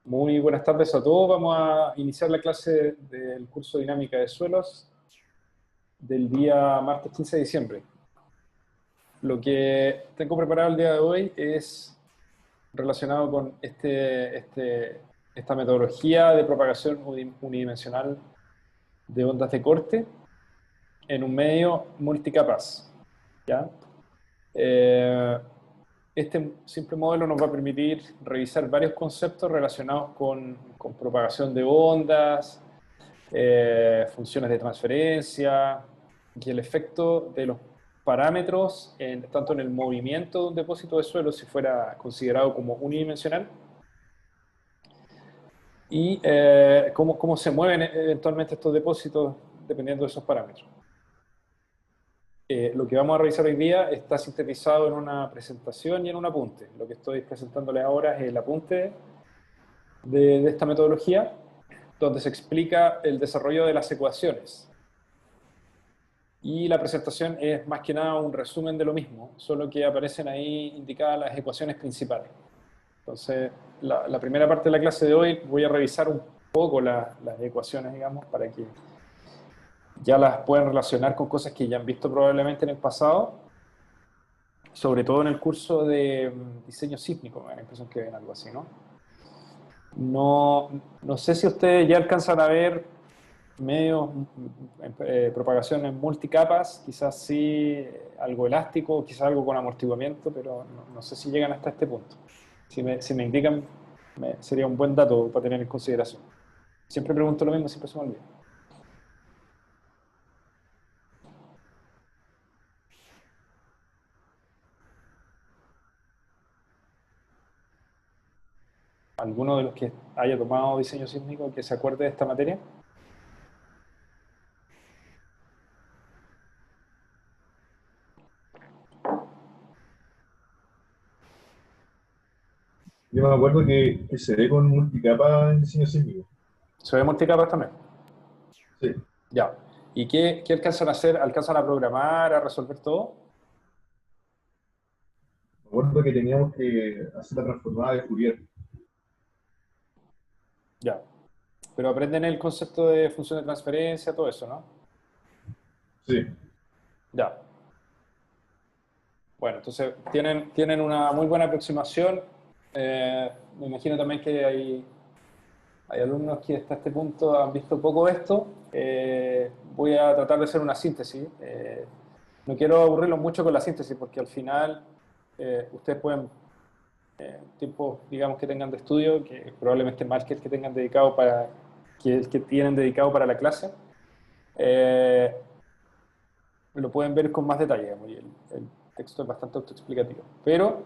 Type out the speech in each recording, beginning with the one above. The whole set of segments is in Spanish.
Muy buenas tardes a todos. Vamos a iniciar la clase del curso Dinámica de Suelos del día martes 15 de diciembre. Lo que tengo preparado el día de hoy es relacionado con esta metodología de propagación unidimensional de ondas de corte en un medio multicapas, ¿ya? Este simple modelo nos va a permitir revisar varios conceptos relacionados con propagación de ondas, funciones de transferencia y el efecto de los parámetros tanto en el movimiento de un depósito de suelo, si fuera considerado como unidimensional, y cómo se mueven eventualmente estos depósitos dependiendo de esos parámetros. Lo que vamos a revisar hoy día está sintetizado en una presentación y en un apunte. Lo que estoy presentándoles ahora es el apunte de esta metodología, donde se explica el desarrollo de las ecuaciones. Y la presentación es más que nada un resumen de lo mismo, solo que aparecen ahí indicadas las ecuaciones principales. Entonces, la primera parte de la clase de hoy voy a revisar un poco las ecuaciones, digamos, para que ya las puedan relacionar con cosas que ya han visto probablemente en el pasado, sobre todo en el curso de diseño sísmico, me da la impresión que ven algo así, ¿no? No sé si ustedes ya alcanzan a ver medios, propagación en multicapas, quizás sí algo elástico, quizás algo con amortiguamiento, pero no sé si llegan hasta este punto. Si me indican, sería un buen dato para tener en consideración. Siempre pregunto lo mismo, siempre se me olvida. ¿Alguno de los que haya tomado diseño sísmico que se acuerde de esta materia? Yo me acuerdo que se ve con multicapa en diseño sísmico. ¿Se ve multicapas también? Sí. Ya. ¿Y qué alcanzan a hacer? ¿Alcanzan a programar, a resolver todo? Me acuerdo que teníamos que hacer la transformada de Fourier. Ya. Pero aprenden el concepto de función de transferencia, todo eso, ¿no? Sí. Ya. Bueno, entonces tienen una muy buena aproximación. Me imagino también que hay alumnos que hasta este punto han visto poco esto. Voy a tratar de hacer una síntesis. No quiero aburrirlos mucho con la síntesis porque al final ustedes pueden, tiempos, digamos, que tengan de estudio, que probablemente más que el que tengan dedicado que el que tienen dedicado para la clase, eh, lo pueden ver con más detalle, digamos, y el texto es bastante autoexplicativo. Pero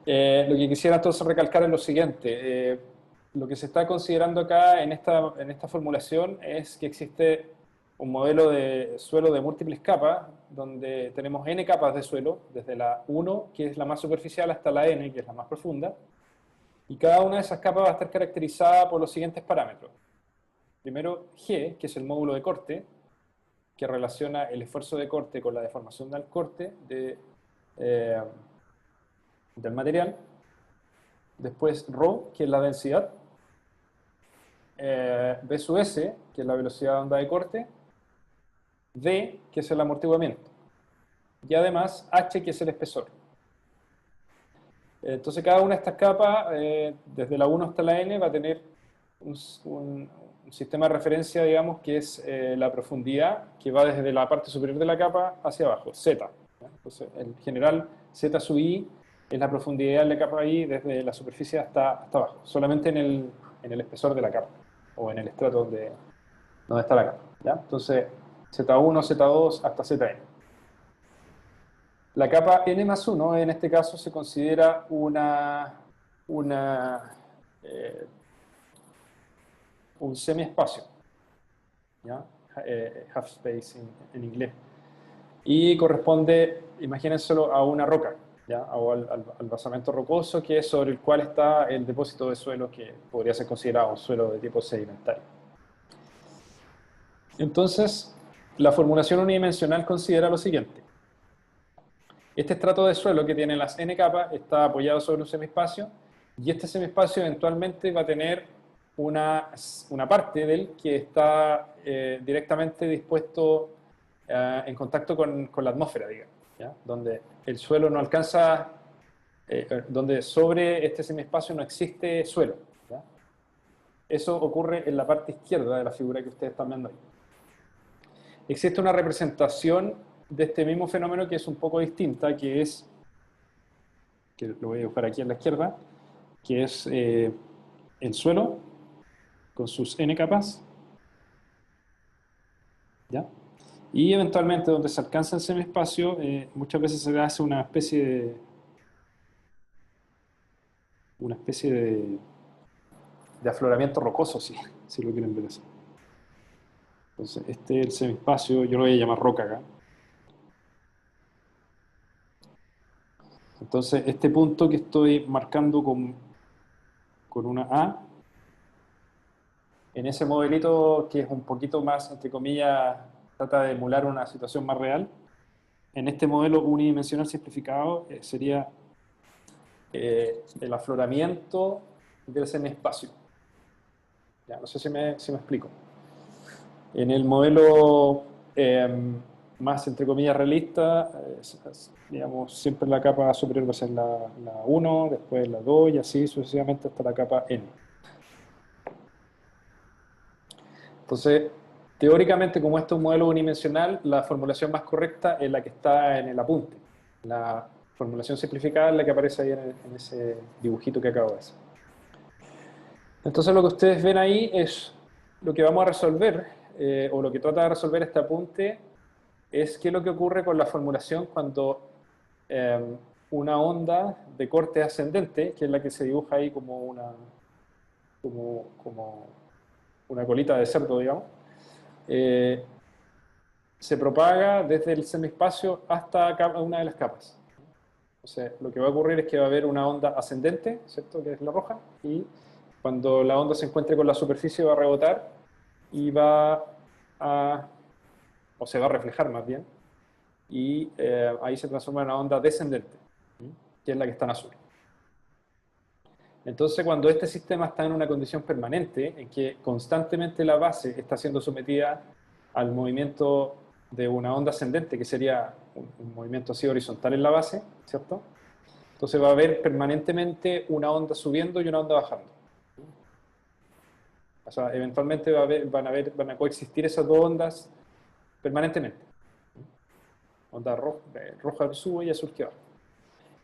lo que quisiera entonces recalcar es lo siguiente. Lo que se está considerando acá en esta formulación es que existe un modelo de suelo de múltiples capas, donde tenemos n capas de suelo, desde la 1, que es la más superficial, hasta la n, que es la más profunda, y cada una de esas capas va a estar caracterizada por los siguientes parámetros. Primero, G, que es el módulo de corte, que relaciona el esfuerzo de corte con la deformación del corte del material. Después ρ, que es la densidad. V sub S, que es la velocidad de onda de corte. D, que es el amortiguamiento. Y además H, que es el espesor. Entonces cada una de estas capas, desde la 1 hasta la N, va a tener un sistema de referencia, digamos, que es la profundidad, que va desde la parte superior de la capa hacia abajo, Z. Entonces, en general, Z sub I es la profundidad de la capa I desde la superficie hasta abajo, solamente en el espesor de la capa, o en el estrato donde está la capa, ¿ya? Entonces, Z1, Z2 hasta Zn. La capa N más 1, en este caso, se considera un semiespacio, ¿ya? Half space en inglés. Y corresponde, imagínenselo, a una roca, ¿ya? O al basamento rocoso, que es sobre el cual está el depósito de suelo, que podría ser considerado un suelo de tipo sedimentario. Entonces, la formulación unidimensional considera lo siguiente. Este estrato de suelo que tiene las n capas está apoyado sobre un semiespacio Y este semiespacio eventualmente va a tener una parte de él que está directamente dispuesto en contacto con la atmósfera, digamos, ¿ya? Donde el suelo no alcanza, donde sobre este semiespacio no existe suelo, ¿ya? Eso ocurre en la parte izquierda de la figura que ustedes están viendo ahí. Existe una representación de este mismo fenómeno que es un poco distinta, que es, que lo voy a dibujar aquí a la izquierda, que es el suelo con sus n capas, ¿ya? Y eventualmente donde se alcanza el semiespacio, muchas veces se hace una especie de afloramiento rocoso, si lo quieren ver así. Entonces, este es el semiespacio, yo lo voy a llamar roca acá. Entonces, este punto que estoy marcando con una A, en ese modelito que es un poquito más, entre comillas, trata de emular una situación más real, en este modelo unidimensional simplificado sería el afloramiento del semiespacio. Ya, no sé si me explico. En el modelo más, entre comillas, realista, digamos, siempre la capa superior va a ser la 1, después la 2 y así sucesivamente hasta la capa n. Entonces, teóricamente, como este es un modelo unidimensional, la formulación más correcta es la que está en el apunte. La formulación simplificada es la que aparece ahí en ese dibujito que acabo de hacer. Entonces, lo que ustedes ven ahí es lo que vamos a resolver, o lo que trata de resolver este apunte, es qué es lo que ocurre con la formulación cuando una onda de corte ascendente, que es la que se dibuja ahí como una colita de cerdo, digamos, se propaga desde el semiespacio hasta una de las capas. Entonces, lo que va a ocurrir es que va a haber una onda ascendente, ¿cierto?, que es la roja, y cuando la onda se encuentre con la superficie va a rebotar y o se va a reflejar más bien, y ahí se transforma en una onda descendente, que es la que está en azul. Entonces, cuando este sistema está en una condición permanente, en que constantemente la base está siendo sometida al movimiento de una onda ascendente, que sería un movimiento así horizontal en la base, ¿cierto? Entonces va a haber permanentemente una onda subiendo y una onda bajando. O sea, eventualmente van a coexistir esas dos ondas permanentemente. Onda roja que sube y azul que baja.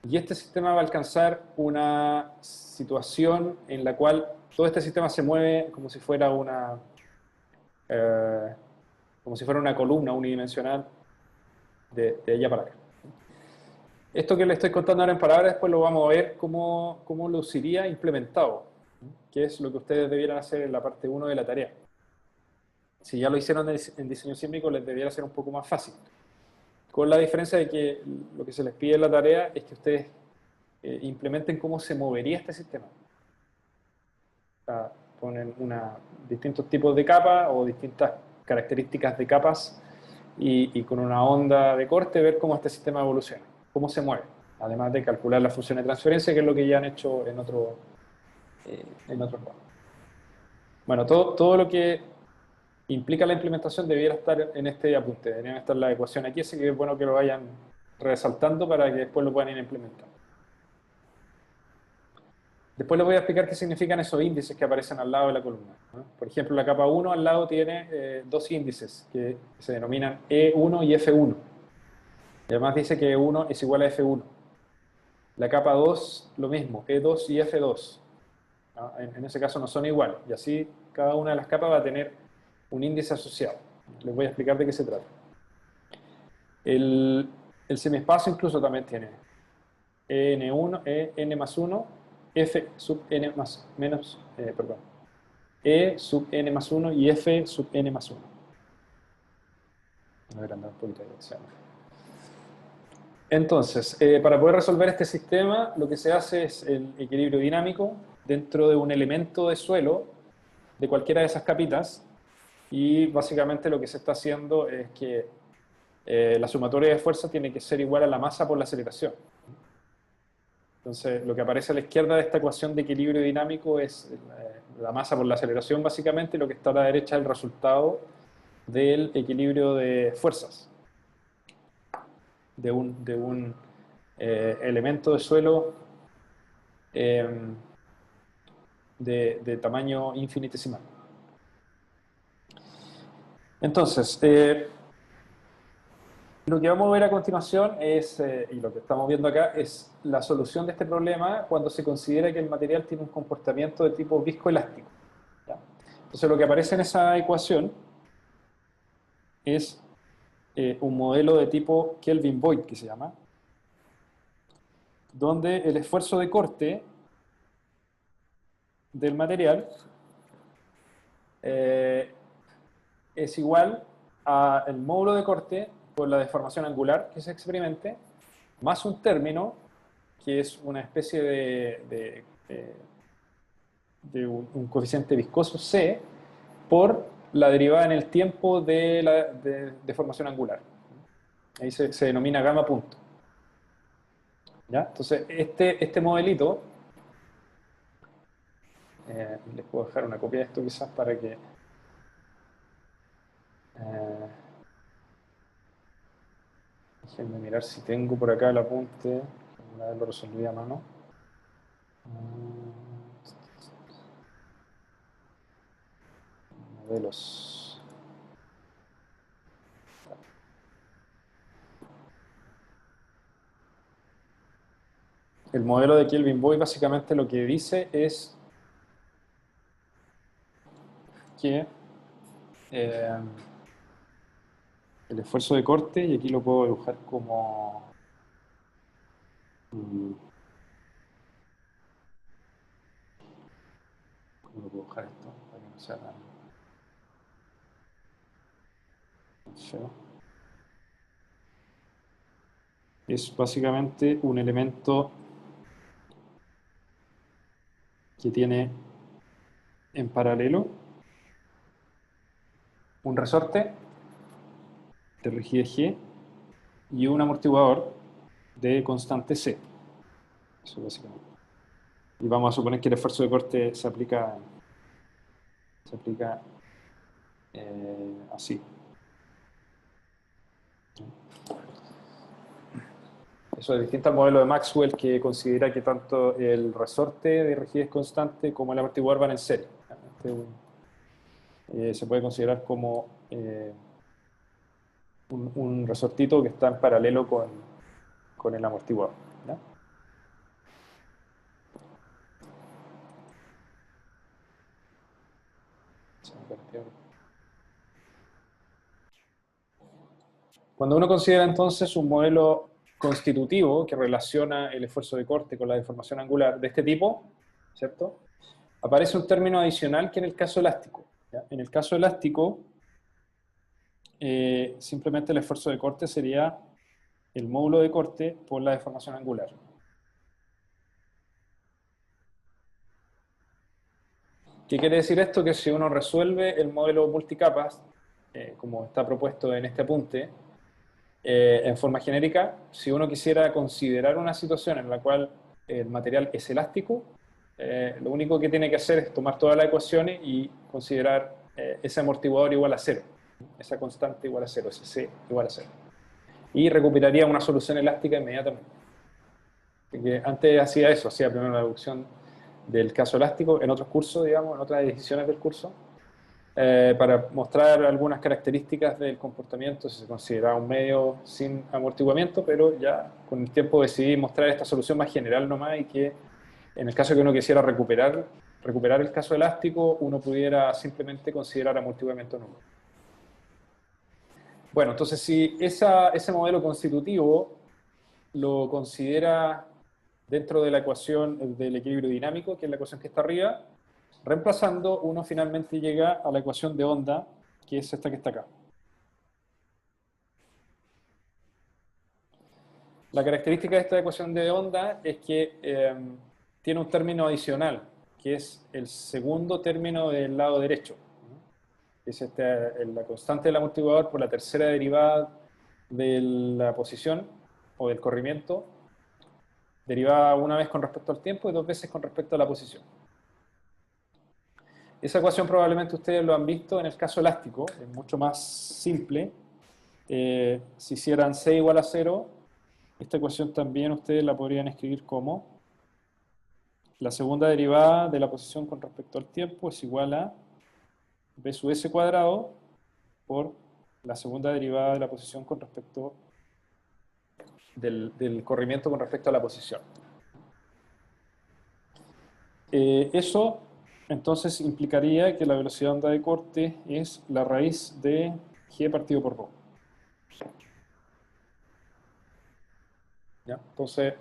Y este sistema va a alcanzar una situación en la cual todo este sistema se mueve como si fuera una columna unidimensional de allá para acá. Esto que le estoy contando ahora en palabras, después lo vamos a ver cómo luciría implementado, que es lo que ustedes debieran hacer en la parte 1 de la tarea. Si ya lo hicieron en diseño sísmico, les debiera ser un poco más fácil. Con la diferencia de que lo que se les pide en la tarea es que ustedes implementen cómo se movería este sistema. O sea, ponen distintos tipos de capas o distintas características de capas y con una onda de corte ver cómo este sistema evoluciona, cómo se mueve, además de calcular la función de transferencia, que es lo que ya han hecho en otros lados. Bueno, todo lo que implica la implementación debiera estar en este apunte, deberían estar la ecuación aquí, así que es bueno que lo vayan resaltando para que después lo puedan ir implementando. Después les voy a explicar qué significan esos índices que aparecen al lado de la columna, ¿no? Por ejemplo, la capa 1 al lado tiene dos índices que se denominan E1 y F1. Y además dice que E1 es igual a F1. La capa 2, lo mismo, E2 y F2. ¿No? En ese caso no son iguales. Y así cada una de las capas va a tener un índice asociado. Les voy a explicar de qué se trata. El semiespacio incluso también tiene N1, N más 1, F sub N más menos, E sub N más 1 y F sub N más 1. A ver, anda un poquito ahí. Entonces, para poder resolver este sistema, lo que se hace es el equilibrio dinámico dentro de un elemento de suelo de cualquiera de esas capitas, y básicamente lo que se está haciendo es que la sumatoria de fuerza tiene que ser igual a la masa por la aceleración. Entonces, lo que aparece a la izquierda de esta ecuación de equilibrio dinámico es la masa por la aceleración, básicamente, y lo que está a la derecha es el resultado del equilibrio de fuerzas de un elemento de suelo de tamaño infinitesimal. Entonces, lo que vamos a ver a continuación es, y lo que estamos viendo acá, es la solución de este problema cuando se considera que el material tiene un comportamiento de tipo viscoelástico, ¿ya? Entonces, lo que aparece en esa ecuación es un modelo de tipo Kelvin-Voigt, que se llama, donde el esfuerzo de corte del material es igual al módulo de corte por la deformación angular que se experimente, más un término que es una especie de un coeficiente viscoso C por la derivada en el tiempo de la deformación angular. Ahí se denomina gamma punto. ¿Ya? Entonces, este modelito, les puedo dejar una copia de esto quizás para que... déjenme mirar si tengo por acá el apunte. Una vez lo resolví a mano. Modelos. El modelo de Kelvin-Voigt básicamente lo que dice es que el esfuerzo de corte, y aquí lo puedo dibujar como... ¿cómo lo puedo dibujar esto? Para que no sea tan feo. Es básicamente un elemento que tiene en paralelo un resorte de rigidez G y un amortiguador de constante C. Eso básicamente. Y vamos a suponer que el esfuerzo de corte se aplica así. Eso es distinto al modelo de Maxwell, que considera que tanto el resorte de rigidez constante como el amortiguador van en serie. Se puede considerar como un resortito que está en paralelo con el amortiguador, ¿ya? Cuando uno considera entonces un modelo constitutivo que relaciona el esfuerzo de corte con la deformación angular de este tipo, ¿cierto? Aparece un término adicional que en el caso elástico, ¿ya? En el caso elástico, simplemente el esfuerzo de corte sería el módulo de corte por la deformación angular. ¿Qué quiere decir esto? Que si uno resuelve el modelo multicapas, como está propuesto en este apunte, en forma genérica, si uno quisiera considerar una situación en la cual el material es elástico, lo único que tiene que hacer es tomar todas las ecuaciones y considerar ese amortiguador igual a cero, esa constante igual a cero, ese C igual a cero. Y recuperaría una solución elástica inmediatamente. Porque antes hacía eso, hacía primero la deducción del caso elástico en otros cursos, digamos, en otras ediciones del curso, para mostrar algunas características del comportamiento, si se consideraba un medio sin amortiguamiento, pero ya con el tiempo decidí mostrar esta solución más general nomás, y que en el caso que uno quisiera recuperar el caso elástico, uno pudiera simplemente considerar amortiguamiento nulo. Bueno, entonces si ese modelo constitutivo lo considera dentro de la ecuación del equilibrio dinámico, que es la ecuación que está arriba, reemplazando, uno finalmente llega a la ecuación de onda, que es esta que está acá. La característica de esta ecuación de onda es que tiene un término adicional, que es el segundo término del lado derecho, que es la constante del amortiguador por la tercera derivada de la posición o del corrimiento derivada una vez con respecto al tiempo y dos veces con respecto a la posición. Esa ecuación probablemente ustedes lo han visto en el caso elástico, es mucho más simple. Si hicieran C igual a 0, esta ecuación también ustedes la podrían escribir como la segunda derivada de la posición con respecto al tiempo es igual a b sub s cuadrado por la segunda derivada de la posición con respecto del corrimiento con respecto a la posición. Eso entonces implicaría que la velocidad de onda de corte es la raíz de g partido por ρ. ¿Ya? Entonces,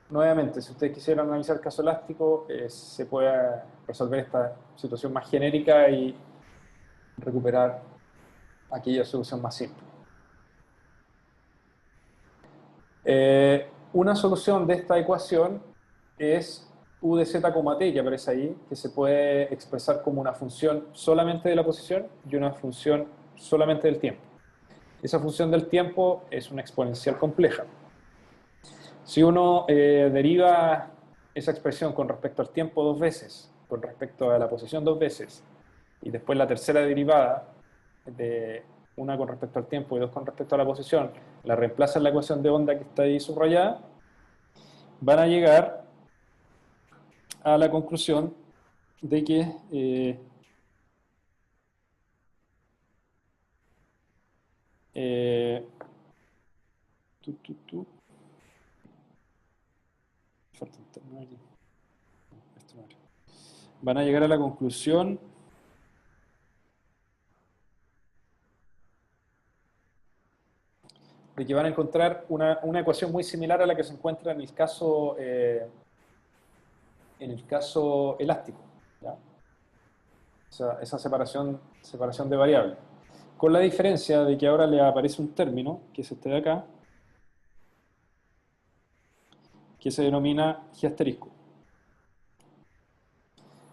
nuevamente, si ustedes quisieran analizar el caso elástico, se puede resolver esta situación más genérica y recuperar aquella solución más simple. Una solución de esta ecuación es u de z, t, que aparece ahí, que se puede expresar como una función solamente de la posición y una función solamente del tiempo. Esa función del tiempo es una exponencial compleja. Si uno deriva esa expresión con respecto al tiempo dos veces, con respecto a la posición dos veces, y después la tercera derivada de una con respecto al tiempo y dos con respecto a la posición, la reemplaza en la ecuación de onda que está ahí subrayada, van a llegar a la conclusión de que falta un término aquí. Van a llegar a la conclusión de que van a encontrar una ecuación muy similar a la que se encuentra en el caso elástico, ¿ya? Esa separación de variables. Con la diferencia de que ahora le aparece un término, que es este de acá, que se denomina G asterisco,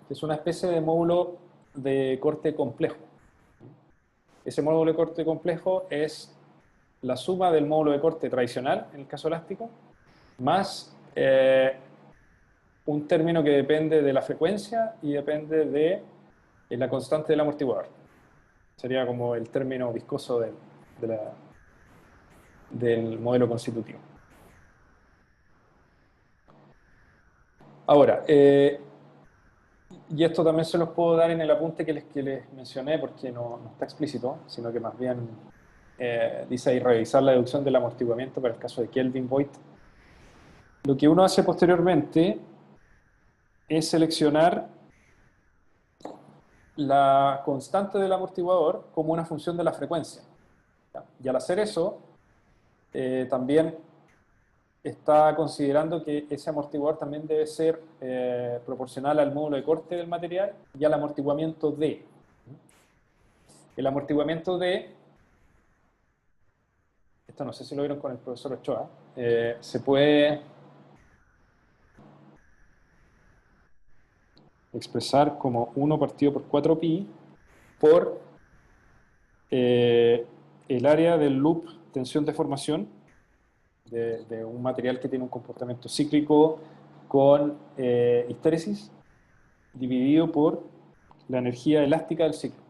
que es una especie de módulo de corte complejo. Ese módulo de corte complejo es la suma del módulo de corte tradicional, en el caso elástico, más un término que depende de la frecuencia y depende de la constante del amortiguador. Sería como el término viscoso del modelo constitutivo. Ahora, y esto también se los puedo dar en el apunte que les mencioné, porque no está explícito, sino que más bien dice ahí revisar la deducción del amortiguamiento para el caso de Kelvin-Voigt. Lo que uno hace posteriormente es seleccionar la constante del amortiguador como una función de la frecuencia. Y al hacer eso, también está considerando que ese amortiguador también debe ser proporcional al módulo de corte del material y al amortiguamiento D. El amortiguamiento D, esto no sé si lo vieron con el profesor Ochoa, se puede expresar como 1 partido por 4pi por el área del loop tensión-deformación de un material que tiene un comportamiento cíclico con histéresis dividido por la energía elástica del ciclo.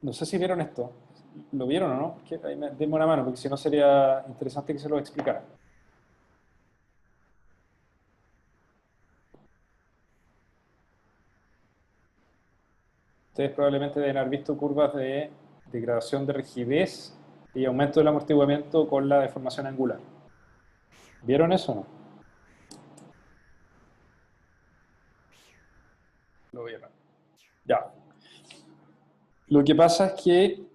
No sé si vieron esto. ¿Lo vieron o no? Denme una mano, porque si no sería interesante que se lo explicara. Ustedes probablemente deben haber visto curvas de degradación de rigidez y aumento del amortiguamiento con la deformación angular. ¿Vieron eso o no? Lo vieron. Ya. Lo que pasa es que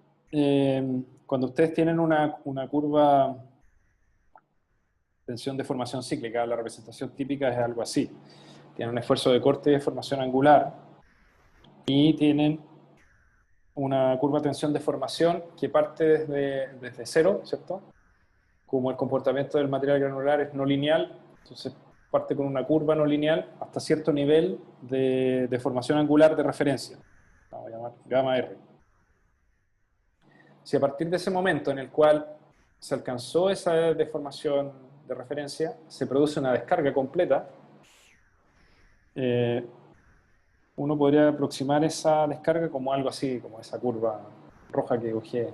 cuando ustedes tienen una curva tensión-deformación cíclica, la representación típica es algo así. Tienen un esfuerzo de corte y deformación angular y tienen una curva tensión-deformación que parte desde cero, ¿cierto? Como el comportamiento del material granular es no lineal, entonces parte con una curva no lineal hasta cierto nivel de deformación angular de referencia. vamos a llamar gamma R. Si a partir de ese momento en el cual se alcanzó esa deformación de referencia, se produce una descarga completa, uno podría aproximar esa descarga como algo así, como esa curva roja que dibujé,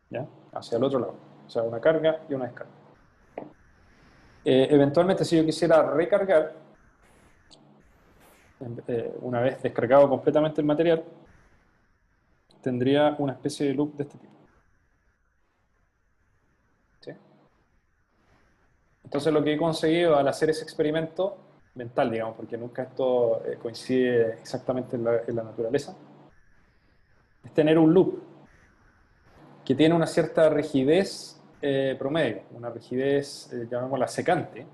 ¿ya? Hacia el otro lado. O sea, una carga y una descarga. Eventualmente, si yo quisiera recargar, una vez descargado completamente el material, tendría una especie de loop de este tipo. ¿Sí? Entonces lo que he conseguido al hacer ese experimento mental, digamos, porque nunca esto coincide exactamente en la naturaleza, es tener un loop que tiene una cierta rigidez promedio, una rigidez, llamémosla secante,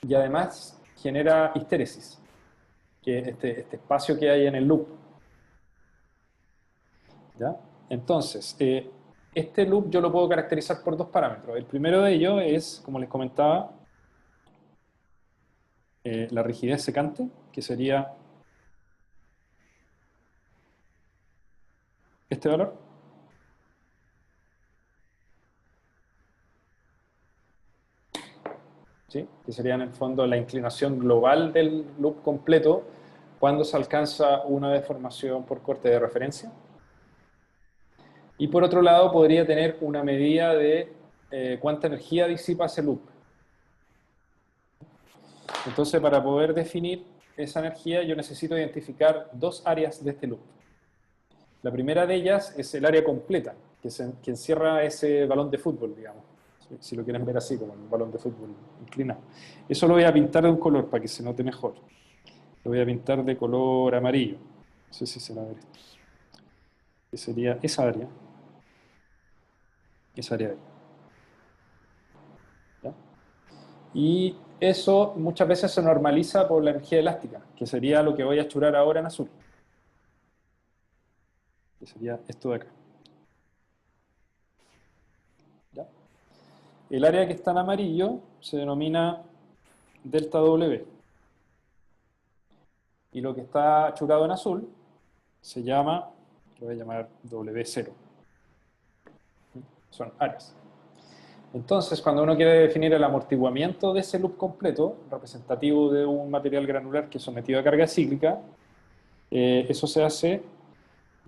y además genera histéresis, que es este espacio que hay en el loop. ¿Ya? Entonces, este loop yo lo puedo caracterizar por dos parámetros. El primero de ellos es, como les comentaba, la rigidez secante, que sería este valor. ¿Sí? Que sería en el fondo la inclinación global del loop completo cuando se alcanza una deformación por corte de referencia. Y por otro lado podría tener una medida de cuánta energía disipa ese loop. Entonces, para poder definir esa energía yo necesito identificar dos áreas de este loop. La primera de ellas es el área completa, que encierra ese balón de fútbol, digamos. Si lo quieren ver así, como un balón de fútbol inclinado. Eso lo voy a pintar de un color para que se note mejor. Lo voy a pintar de color amarillo. No sé si se va a ver esto. Que sería esa área. Esa área de ahí. ¿Ya? Y eso muchas veces se normaliza por la energía elástica, que sería lo que voy a churar ahora en azul. Que sería esto de acá. ¿Ya? El área que está en amarillo se denomina delta W. Y lo que está churado en azul se llama, lo voy a llamar W0. Son áreas. Entonces, cuando uno quiere definir el amortiguamiento de ese loop completo, representativo de un material granular que es sometido a carga cíclica, eso se hace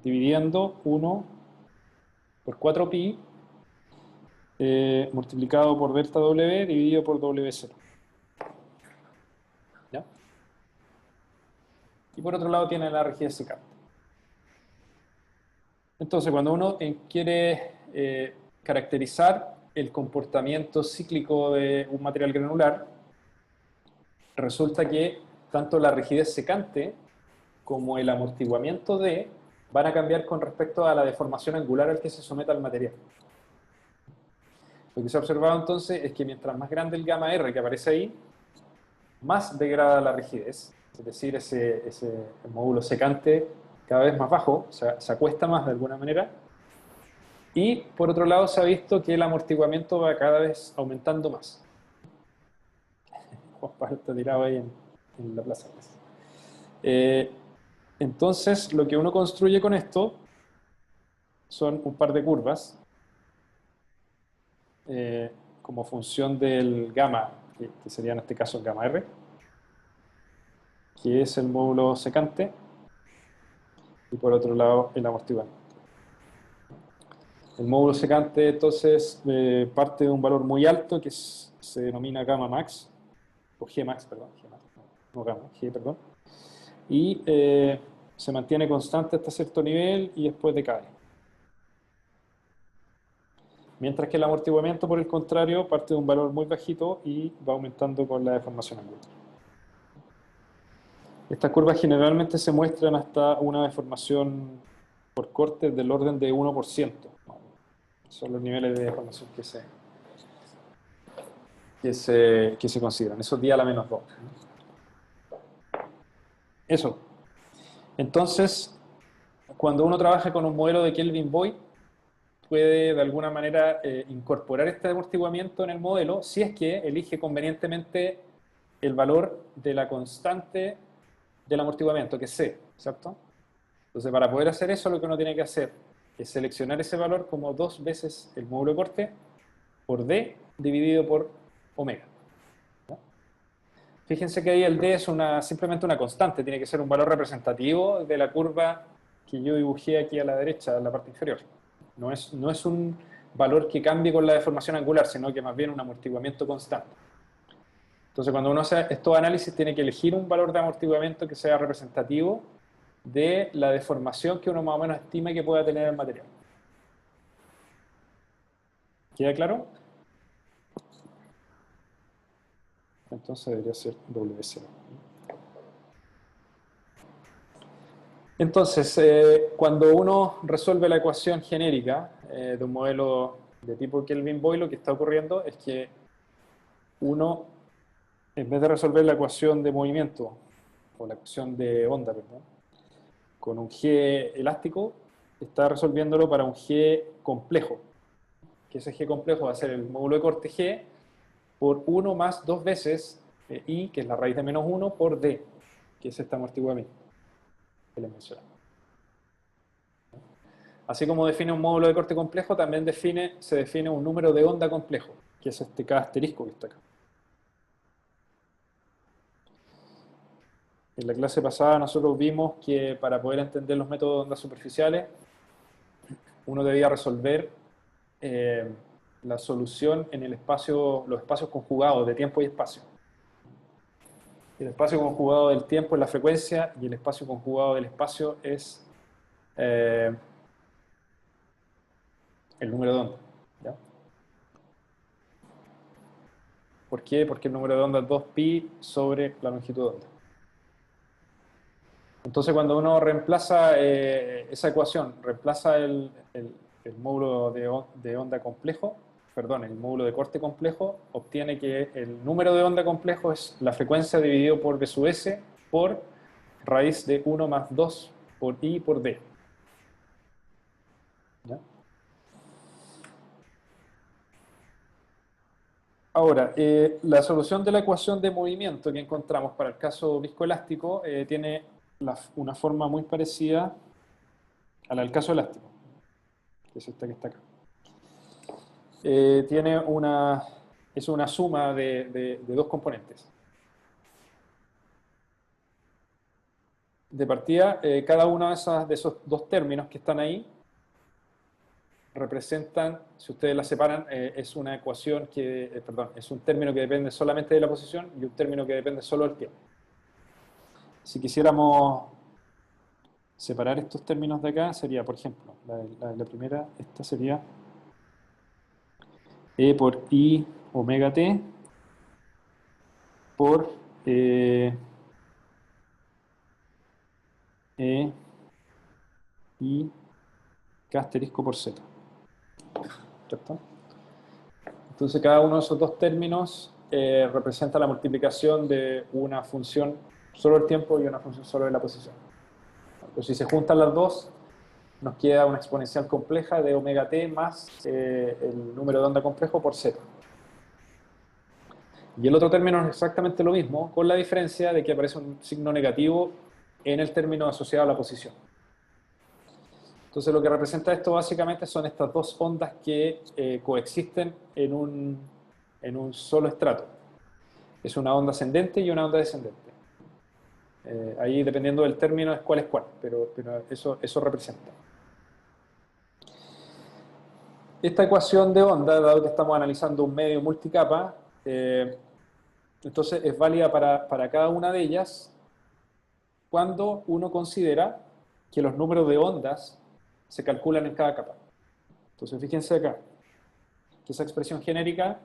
dividiendo 1 por 4pi multiplicado por delta W dividido por W0. ¿Ya? Y por otro lado tiene la rigidez secante. Entonces, cuando uno quiere caracterizar el comportamiento cíclico de un material granular, resulta que tanto la rigidez secante como el amortiguamiento D van a cambiar con respecto a la deformación angular al que se someta el material. Lo que se ha observado entonces es que mientras más grande el gamma R que aparece ahí, más degrada la rigidez, es decir, ese módulo secante cada vez más bajo, o sea, se acuesta más de alguna manera, y por otro lado se ha visto que el amortiguamiento va cada vez aumentando más. Juan Pablo está tirado ahí en la plaza. Entonces, lo que uno construye con esto son un par de curvas como función del gamma, que sería en este caso el gamma R, que es el módulo secante, y por otro lado el amortiguamiento. El módulo secante entonces parte de un valor muy alto que se denomina gamma max, o G max, perdón, G max, no gamma, G, perdón, y se mantiene constante hasta cierto nivel y después decae. Mientras que el amortiguamiento, por el contrario, parte de un valor muy bajito y va aumentando con la deformación angular. Estas curvas generalmente se muestran hasta una deformación por cortes del orden de 1%. Son los niveles de deformación que se consideran. Eso día a la menos 2. Eso. Entonces, cuando uno trabaja con un modelo de Kelvin-Boyd, puede de alguna manera incorporar este amortiguamiento en el modelo si es que elige convenientemente el valor de la constante del amortiguamiento, que es C. ¿cierto? Entonces, para poder hacer eso, lo que uno tiene que hacer es seleccionar ese valor como 2 veces el módulo de corte por D dividido por omega. ¿Ya? Fíjense que ahí el D es simplemente una constante, tiene que ser un valor representativo de la curva que yo dibujé aquí a la derecha, en la parte inferior. No es un valor que cambie con la deformación angular, sino que más bien un amortiguamiento constante. Entonces, cuando uno hace estos análisis, tiene que elegir un valor de amortiguamiento que sea representativo de la deformación que uno más o menos estima que pueda tener el material. ¿Queda claro? Entonces debería ser W0. Entonces, cuando uno resuelve la ecuación genérica de un modelo de tipo Kelvin-Boyle, lo que está ocurriendo es que uno, en vez de resolver la ecuación de movimiento, o la ecuación de onda, perdón, con un G elástico, está resolviéndolo para un G complejo. Que ese G complejo va a ser el módulo de corte G por 1 más 2 veces I, que es la raíz de menos 1, por D, que es este amortiguamiento que les mencionaba. Así como define un módulo de corte complejo, también se define un número de onda complejo, que es este K asterisco que está acá. En la clase pasada nosotros vimos que para poder entender los métodos de ondas superficiales, uno debía resolver la solución en los espacios conjugados de tiempo y espacio. El espacio conjugado del tiempo es la frecuencia y el espacio conjugado del espacio es el número de onda. ¿Ya? ¿Por qué? Porque el número de onda es 2pi sobre la longitud de onda. Entonces, cuando uno reemplaza esa ecuación, reemplaza el módulo de onda complejo, perdón, el módulo de corte complejo, obtiene que el número de onda complejo es la frecuencia dividido por B sub S por raíz de 1 más 2 por I por D. ¿Ya? Ahora, la solución de la ecuación de movimiento que encontramos para el caso viscoelástico tiene una forma muy parecida a la del caso elástico, que es esta que está acá. Es una suma de dos componentes. De partida, cada uno de esos dos términos que están ahí representan, si ustedes la separan, es una ecuación perdón, es un término que depende solamente de la posición y un término que depende solo del tiempo. Si quisiéramos separar estos términos de acá, sería, por ejemplo, la primera, esta sería E por I omega t por E I K asterisco por Z. ¿Cierto? Entonces cada uno de esos dos términos representa la multiplicación de una función solo del tiempo y una función solo de la posición. Entonces si se juntan las dos, nos queda una exponencial compleja de omega t más el número de onda complejo por Z. Y el otro término es exactamente lo mismo, con la diferencia de que aparece un signo negativo en el término asociado a la posición. Entonces lo que representa esto básicamente son estas dos ondas que coexisten en un solo estrato. Es una onda ascendente y una onda descendente. Ahí dependiendo del término es cuál, pero eso representa. Esta ecuación de onda, dado que estamos analizando un medio multicapa, entonces es válida para cada una de ellas cuando uno considera que los números de ondas se calculan en cada capa. Entonces fíjense acá, que esa expresión genérica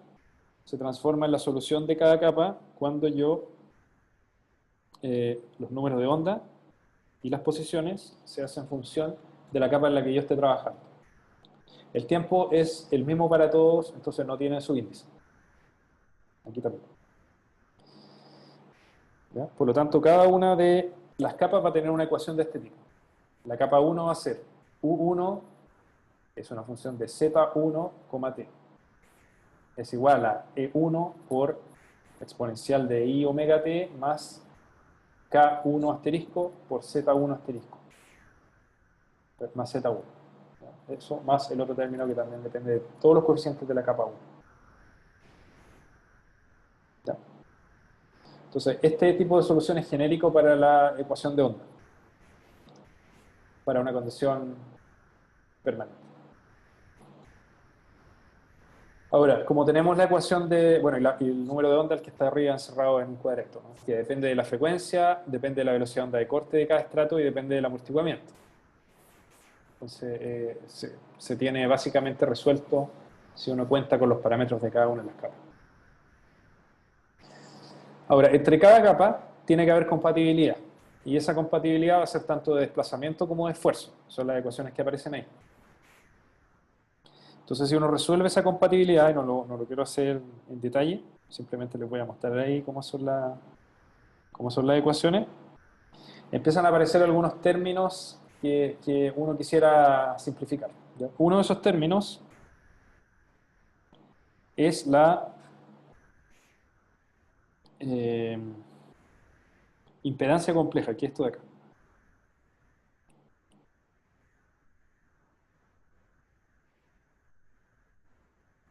se transforma en la solución de cada capa cuando los números de onda y las posiciones se hacen función de la capa en la que yo esté trabajando. El tiempo es el mismo para todos, entonces no tiene su índice. Aquí también. ¿Ya? Por lo tanto, cada una de las capas va a tener una ecuación de este tipo. La capa 1 va a ser U1 es una función de Z1, t. Es igual a E1 por exponencial de I omega t más K1 asterisco por Z1 asterisco, más Z1. Eso más el otro término que también depende de todos los coeficientes de la capa 1. ¿Ya? Entonces, este tipo de solución es genérico para la ecuación de onda, para una condición permanente. Ahora, como tenemos la ecuación de, bueno, y el número de onda, el que está arriba encerrado en un cuadrito, ¿no? Que depende de la frecuencia, depende de la velocidad de onda de corte de cada estrato y depende del amortiguamiento. Entonces, se tiene básicamente resuelto si uno cuenta con los parámetros de cada una de las capas. Ahora, entre cada capa tiene que haber compatibilidad. Y esa compatibilidad va a ser tanto de desplazamiento como de esfuerzo. Son las ecuaciones que aparecen ahí. Entonces, si uno resuelve esa compatibilidad, y no lo quiero hacer en detalle, simplemente les voy a mostrar ahí cómo son las ecuaciones, empiezan a aparecer algunos términos que uno quisiera simplificar, ¿ya? Uno de esos términos es la impedancia compleja, que es esto de acá.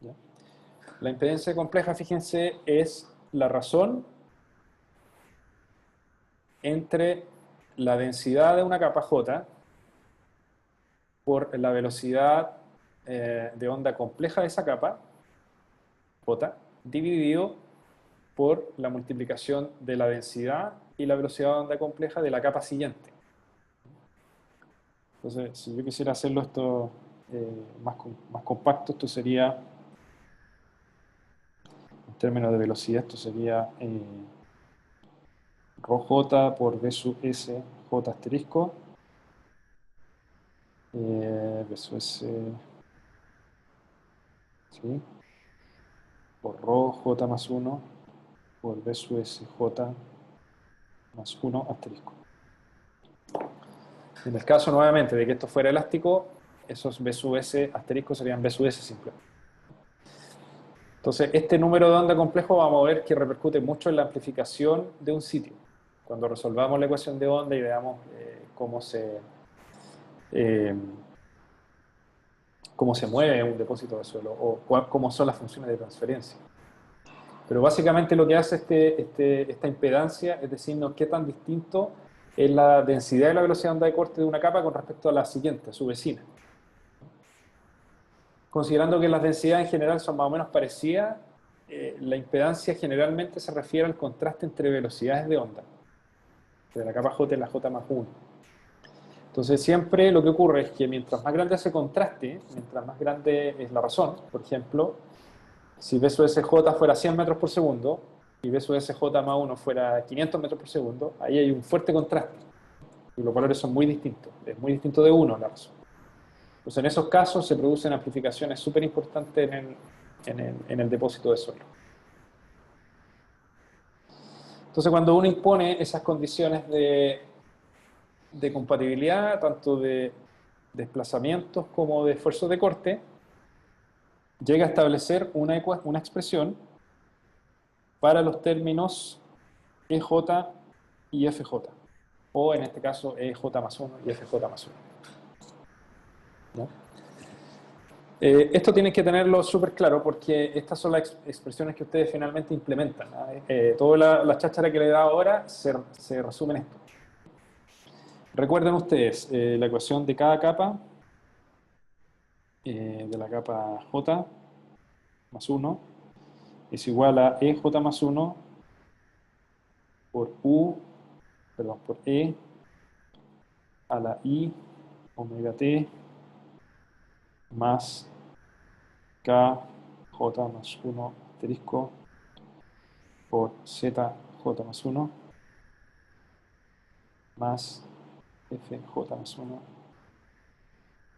¿Ya? La impedancia compleja, fíjense, es la razón entre la densidad de una capa J por la velocidad de onda compleja de esa capa, J, dividido por la multiplicación de la densidad y la velocidad de onda compleja de la capa siguiente. Entonces, si yo quisiera hacerlo esto más compacto, esto sería, en términos de velocidad, esto sería ρj por v sub s j asterisco, v sub s, ¿sí? Por ρ j más 1 por v sub s j más 1 asterisco. En el caso, nuevamente, de que esto fuera elástico, esos v sub s asterisco serían v sub s simplemente. Entonces, este número de onda complejo vamos a ver que repercute mucho en la amplificación de un sitio. Cuando resolvamos la ecuación de onda y veamos cómo se mueve un depósito de suelo o cómo son las funciones de transferencia. Pero básicamente lo que hace esta impedancia es decirnos qué tan distinto es la densidad y la velocidad de onda de corte de una capa con respecto a la siguiente, a su vecina. Considerando que las densidades en general son más o menos parecidas, la impedancia generalmente se refiere al contraste entre velocidades de onda, de la capa J y la J más 1. Entonces siempre lo que ocurre es que mientras más grande ese contraste, mientras más grande es la razón, por ejemplo, si V sub SJ fuera 100 metros por segundo y V sub SJ más 1 fuera 500 metros por segundo, ahí hay un fuerte contraste y los valores son muy distintos, es muy distinto de 1 la razón. Entonces en esos casos se producen amplificaciones súper importantes en el depósito de suelo. Entonces cuando uno impone esas condiciones de compatibilidad, tanto de desplazamientos como de esfuerzos de corte, llega a establecer una expresión para los términos EJ y FJ, o en este caso EJ más 1 y FJ más 1. ¿No? Esto tienen que tenerlo súper claro porque estas son las expresiones que ustedes finalmente implementan. Toda la cháchara que le he dado ahora se resume en esto. Recuerden ustedes la ecuación de cada capa, de la capa J más 1, es igual a EJ más 1 por E a la I omega t más KJ más 1 asterisco por ZJ más 1 más FJ más 1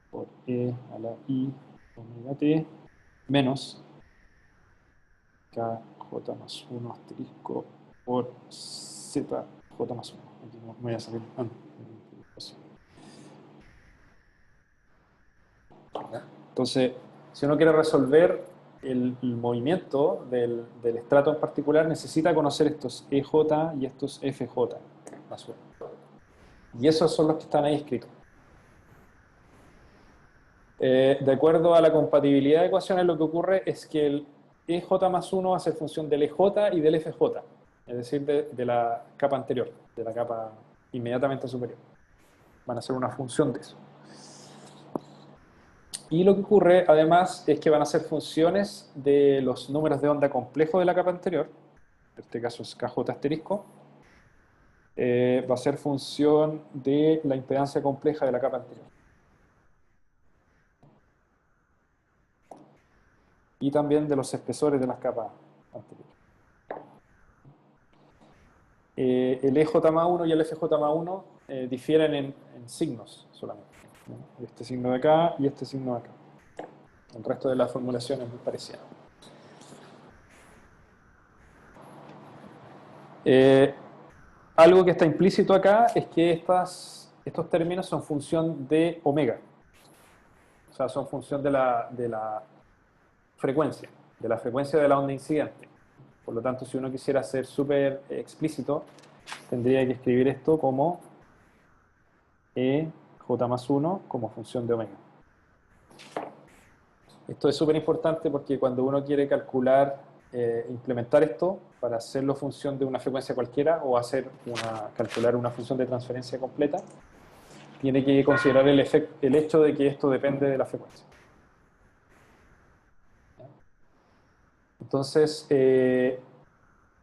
por E a la I omega t menos KJ más 1 asterisco por ZJ más 1. Aquí no voy a salir. Entonces, si uno quiere resolver el movimiento del estrato en particular, necesita conocer estos EJ y estos FJ. más 1. Y esos son los que están ahí escritos. De acuerdo a la compatibilidad de ecuaciones, lo que ocurre es que el EJ más 1 va a ser función del EJ y del FJ, es decir, de la capa anterior, de la capa inmediatamente superior. Van a ser una función de eso. Y lo que ocurre, además, es que van a ser funciones de los números de onda complejos de la capa anterior, en este caso es KJ asterisco, va a ser función de la impedancia compleja de la capa anterior. Y también de los espesores de las capas anteriores. El EJ más 1 y el FJ más 1 difieren en signos solamente, ¿no? Este signo de acá y este signo de acá. El resto de la formulación es muy parecida. Algo que está implícito acá es que estos términos son función de omega. O sea, son función de la frecuencia de la onda incidente. Por lo tanto, si uno quisiera ser súper explícito, tendría que escribir esto como EJ más 1 como función de omega. Esto es súper importante porque cuando uno quiere calcular, implementar esto para hacerlo función de una frecuencia cualquiera o calcular una función de transferencia completa, tiene que considerar el hecho de que esto depende de la frecuencia. Entonces,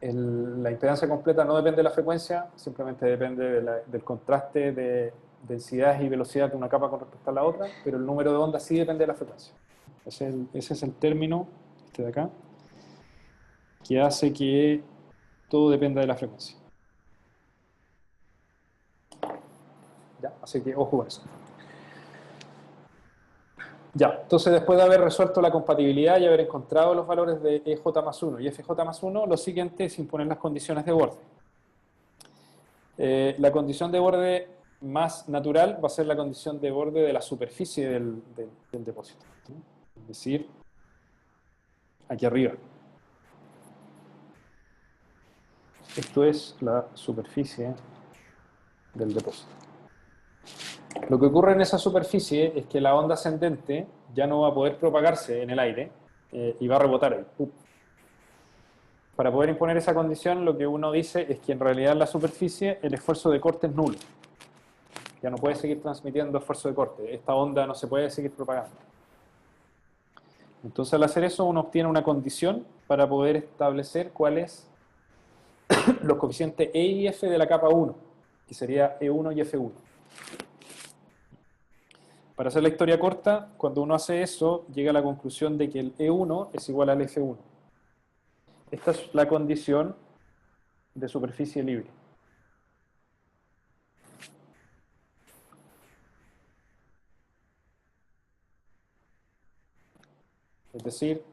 la impedancia completa no depende de la frecuencia, simplemente depende del contraste de densidades y velocidad de una capa con respecto a la otra, pero el número de ondas sí depende de la frecuencia. Ese es el término, este de acá, que hace que todo dependa de la frecuencia. ¿Ya? Así que ojo con eso. Ya, entonces después de haber resuelto la compatibilidad y haber encontrado los valores de EJ más 1 y FJ más 1, lo siguiente es imponer las condiciones de borde. La condición de borde más natural va a ser la condición de borde de la superficie del depósito, ¿sí? Es decir, aquí arriba. Esto es la superficie del depósito. Lo que ocurre en esa superficie es que la onda ascendente ya no va a poder propagarse en el aire y va a rebotar ahí. Para poder imponer esa condición, lo que uno dice es que en realidad en la superficie el esfuerzo de corte es nulo. Ya no puede seguir transmitiendo esfuerzo de corte. Esta onda no se puede seguir propagando. Entonces, al hacer eso, uno obtiene una condición para poder establecer cuáles los coeficientes E y F de la capa 1, que sería E1 y F1. Para hacer la historia corta, cuando uno hace eso, llega a la conclusión de que el E1 es igual al F1. Esta es la condición de superficie libre. Es decir,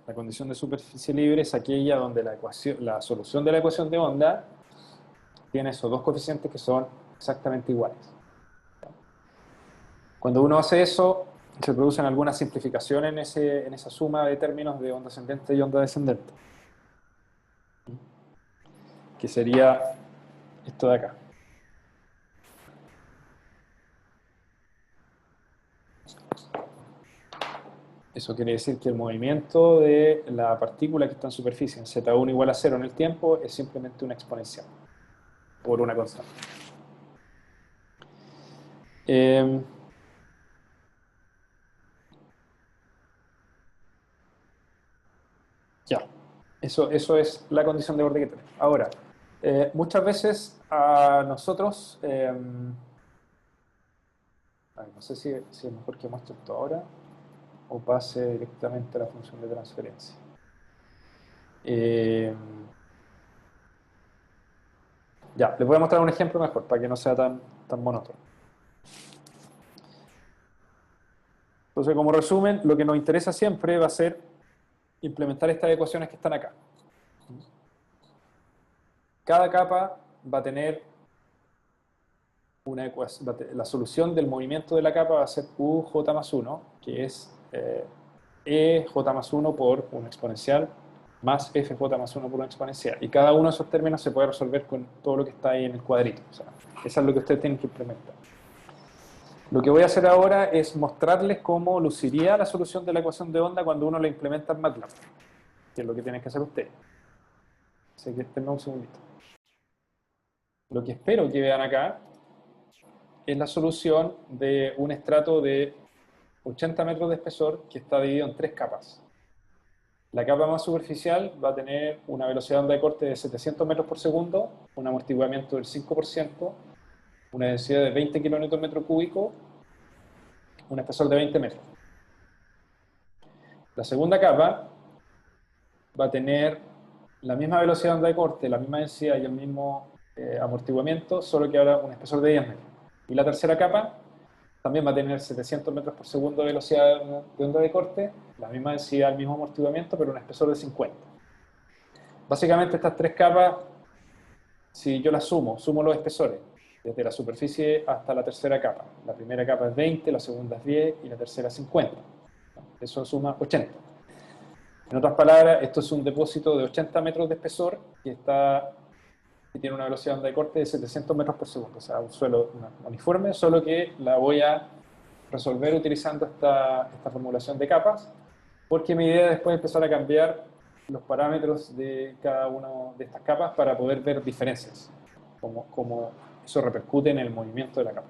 la condición de superficie libre es aquella donde la solución de la ecuación de onda tiene esos dos coeficientes que son exactamente iguales. Cuando uno hace eso, se producen algunas simplificaciones en esa suma de términos de onda ascendente y onda descendente, que sería esto de acá. Eso quiere decir que el movimiento de la partícula que está en superficie en Z1 igual a 0 en el tiempo es simplemente una exponencial por una constante. Ya, eso es la condición de borde que tenemos. Ahora, muchas veces a nosotros, no sé si es mejor que muestre esto ahora o pase directamente a la función de transferencia. Ya, les voy a mostrar un ejemplo mejor para que no sea tan monótono. Entonces, como resumen, lo que nos interesa siempre va a ser implementar estas ecuaciones que están acá. Cada capa va a tener una ecuación, la solución del movimiento de la capa va a ser UJ más 1, que es EJ más 1 por una exponencial más FJ más 1 por 1 exponencial. Y cada uno de esos términos se puede resolver con todo lo que está ahí en el cuadrito. O sea, eso es lo que ustedes tienen que implementar. Lo que voy a hacer ahora es mostrarles cómo luciría la solución de la ecuación de onda cuando uno la implementa en MATLAB, que es lo que tienen que hacer ustedes. Así que esperen un segundito. Lo que espero que vean acá es la solución de un estrato de 80 metros de espesor que está dividido en 3 capas. La capa más superficial va a tener una velocidad de onda de corte de 700 metros por segundo, un amortiguamiento del 5%, una densidad de 20 kN cúbicos, un espesor de 20 metros. La segunda capa va a tener la misma velocidad de onda de corte, la misma densidad y el mismo amortiguamiento, solo que ahora un espesor de 10 metros. Y la tercera capa también va a tener 700 metros por segundo de velocidad de onda de corte, la misma densidad, el mismo amortiguamiento, pero un espesor de 50. Básicamente estas 3 capas, si yo las sumo los espesores, desde la superficie hasta la tercera capa. La primera capa es 20, la segunda es 10 y la tercera es 50. Eso suma 80. En otras palabras, esto es un depósito de 80 metros de espesor que tiene una velocidad de onda de corte de 700 metros por segundo. O sea, un suelo uniforme, solo que la voy a resolver utilizando esta formulación de capas, porque mi idea es después empezar a cambiar los parámetros de cada una de estas capas para poder ver diferencias, como eso repercute en el movimiento de la capa.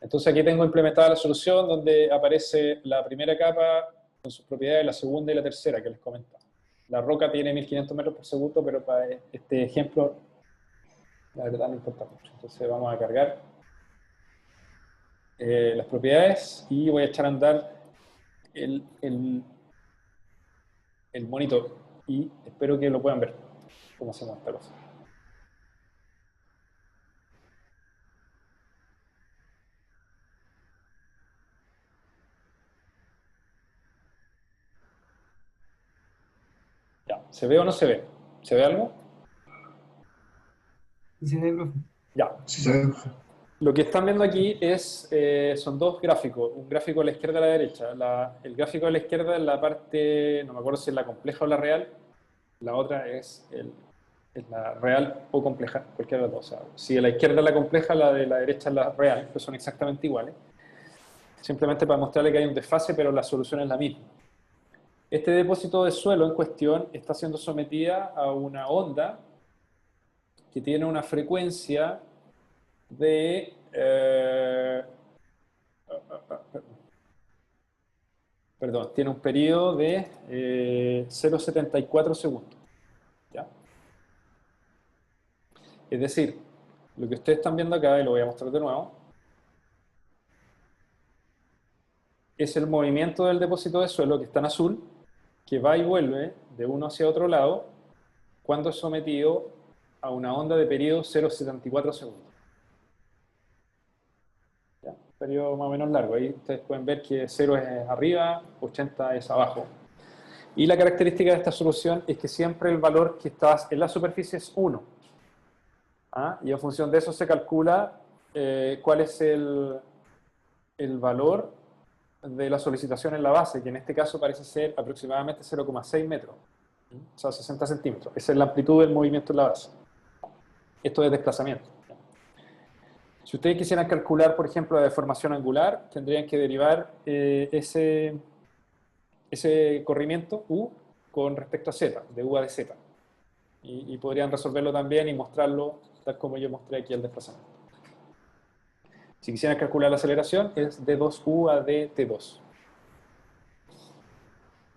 Entonces aquí tengo implementada la solución donde aparece la primera capa con sus propiedades, la segunda y la tercera que les comentaba. La roca tiene 1500 metros por segundo, pero para este ejemplo la verdad no importa mucho. Entonces vamos a cargar las propiedades y voy a echar a andar el monitor y espero que lo puedan ver cómo hacemos esta cosa. Ya, ¿se ve o no se ve? ¿Se ve algo? Sí, se ve, profe. Ya. Sí, sabe. Lo que están viendo aquí son dos gráficos, un gráfico a la izquierda y a la derecha. El gráfico a la izquierda es la parte, no me acuerdo si es la compleja o la real, la otra es la real o compleja, cualquiera de las dos. O sea, si a la izquierda es la compleja, la de la derecha es la real, que son exactamente iguales. Simplemente para mostrarle que hay un desfase, pero la solución es la misma. Este depósito de suelo en cuestión está siendo sometida a una onda que tiene una frecuencia de perdón, tiene un periodo de 0,74 segundos. ¿Ya? Es decir, lo que ustedes están viendo acá, y lo voy a mostrar de nuevo, es el movimiento del depósito de suelo que está en azul, que va y vuelve de uno hacia otro lado cuando es sometido a una onda de periodo 0,74 segundos. ¿Ya? Un periodo más o menos largo. Ahí ustedes pueden ver que 0 es arriba, 80 es abajo. Y la característica de esta solución es que siempre el valor que está en la superficie es 1. ¿Ah? Y en función de eso se calcula cuál es el valor de la solicitación en la base, que en este caso parece ser aproximadamente 0,6 metros, o sea, 60 centímetros. Esa es la amplitud del movimiento en la base. Esto es desplazamiento. Si ustedes quisieran calcular, por ejemplo, la deformación angular, tendrían que derivar ese corrimiento U con respecto a Z, de U a de Z. Y podrían resolverlo también y mostrarlo tal como yo mostré aquí el desplazamiento. Si quisieran calcular la aceleración, es D2U a DT2.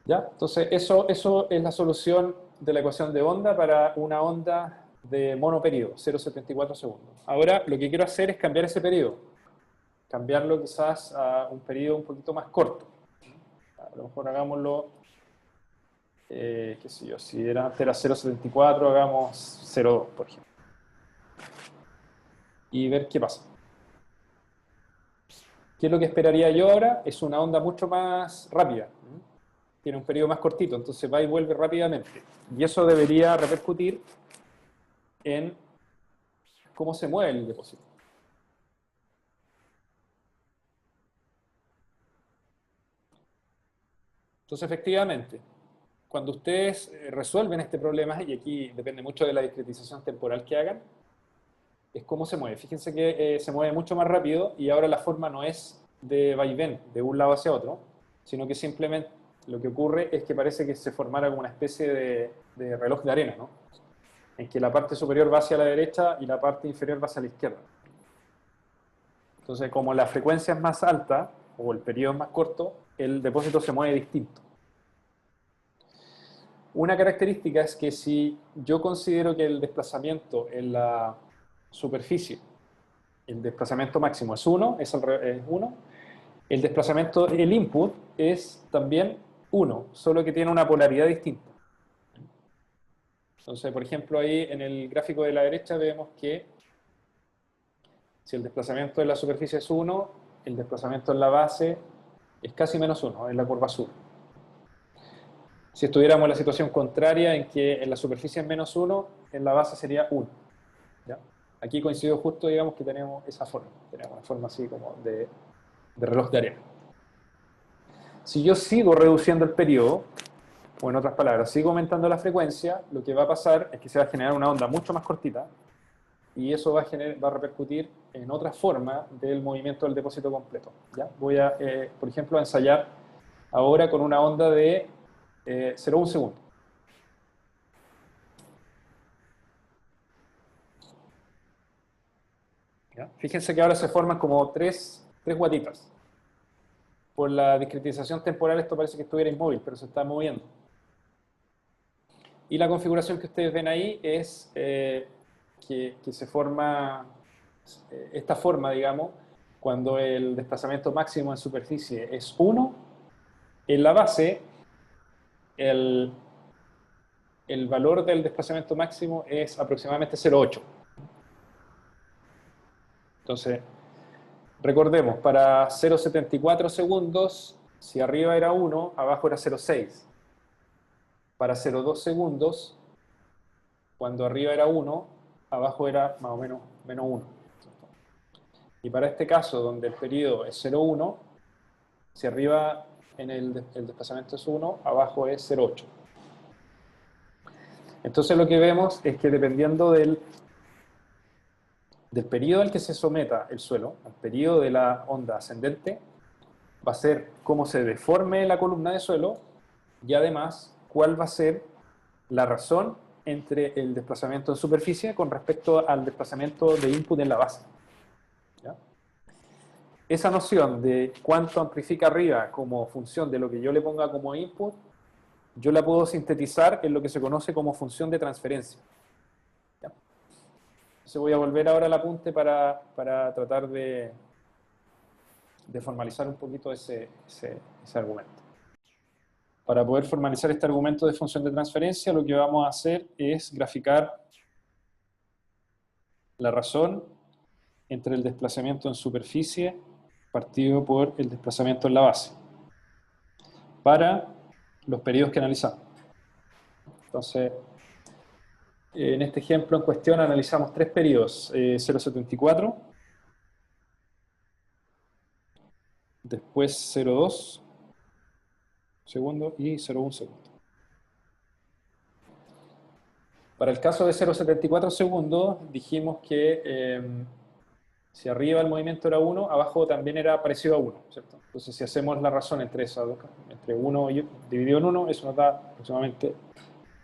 ¿Ya? Entonces, eso es la solución de la ecuación de onda para una onda de monoperíodo, 0,74 segundos. Ahora, lo que quiero hacer es cambiar ese periodo. Cambiarlo quizás a un periodo un poquito más corto. A lo mejor hagámoslo, qué sé yo, si antes era 0,74, hagamos 0,2, por ejemplo. Y ver qué pasa. ¿Qué es lo que esperaría yo ahora? Es una onda mucho más rápida. Tiene un periodo más cortito, entonces va y vuelve rápidamente. Y eso debería repercutir en cómo se mueve el depósito. Entonces, efectivamente, cuando ustedes resuelven este problema, y aquí depende mucho de la discretización temporal que hagan, es cómo se mueve. Fíjense que se mueve mucho más rápido y ahora la forma no es de vaivén, de un lado hacia otro, sino que simplemente lo que ocurre es que parece que se formara como una especie de reloj de arena, ¿no? En que la parte superior va hacia la derecha y la parte inferior va hacia la izquierda. Entonces, como la frecuencia es más alta, o el periodo es más corto, el depósito se mueve distinto. Una característica es que si yo considero que el desplazamiento en la superficie, el desplazamiento máximo es 1, es 1, el desplazamiento, el input, es también 1, solo que tiene una polaridad distinta. Entonces, por ejemplo, ahí en el gráfico de la derecha vemos que si el desplazamiento de la superficie es 1, el desplazamiento en la base es casi menos 1, en la curva azul. Si estuviéramos en la situación contraria, en que en la superficie es menos 1, en la base sería 1. ¿Ya? Aquí coincidió justo, digamos, que tenemos esa forma. Tenemos una forma así como de reloj de arena. Si yo sigo reduciendo el periodo, o en otras palabras, sigo aumentando la frecuencia, lo que va a pasar es que se va a generar una onda mucho más cortita, y eso va a repercutir en otra forma del movimiento del depósito completo. ¿Ya? Voy a, por ejemplo, a ensayar ahora con una onda de 0,1 segundo. ¿Ya? Fíjense que ahora se forman como tres guatitas. Por la discretización temporal esto parece que estuviera inmóvil, pero se está moviendo. Y la configuración que ustedes ven ahí es que se forma esta forma, digamos, cuando el desplazamiento máximo en superficie es 1, en la base el valor del desplazamiento máximo es aproximadamente 0,8. Entonces, recordemos, para 0,74 segundos, si arriba era 1, abajo era 0,6. Para 0,2 segundos, cuando arriba era 1, abajo era más o menos menos 1. Y para este caso, donde el periodo es 0,1, si arriba en el desplazamiento es 1, abajo es 0,8. Entonces lo que vemos es que dependiendo del periodo al que se someta el suelo, al periodo de la onda ascendente, va a ser cómo se deforme la columna de suelo y además cuál va a ser la razón entre el desplazamiento en superficie con respecto al desplazamiento de input en la base. ¿Ya? Esa noción de cuánto amplifica arriba como función de lo que yo le ponga como input, yo la puedo sintetizar en lo que se conoce como función de transferencia. ¿Ya? Entonces voy a volver ahora al apunte para tratar de formalizar un poquito ese argumento. Para poder formalizar este argumento de función de transferencia, lo que vamos a hacer es graficar la razón entre el desplazamiento en superficie partido por el desplazamiento en la base para los periodos que analizamos. Entonces, en este ejemplo en cuestión analizamos tres periodos, 0,74, después 0,2 segundos y 0,1 segundo. Para el caso de 0,74 segundos dijimos que si arriba el movimiento era 1, abajo también era parecido a 1, ¿cierto? Entonces si hacemos la razón entre esas dos, entre 1 dividido en 1, eso nos da aproximadamente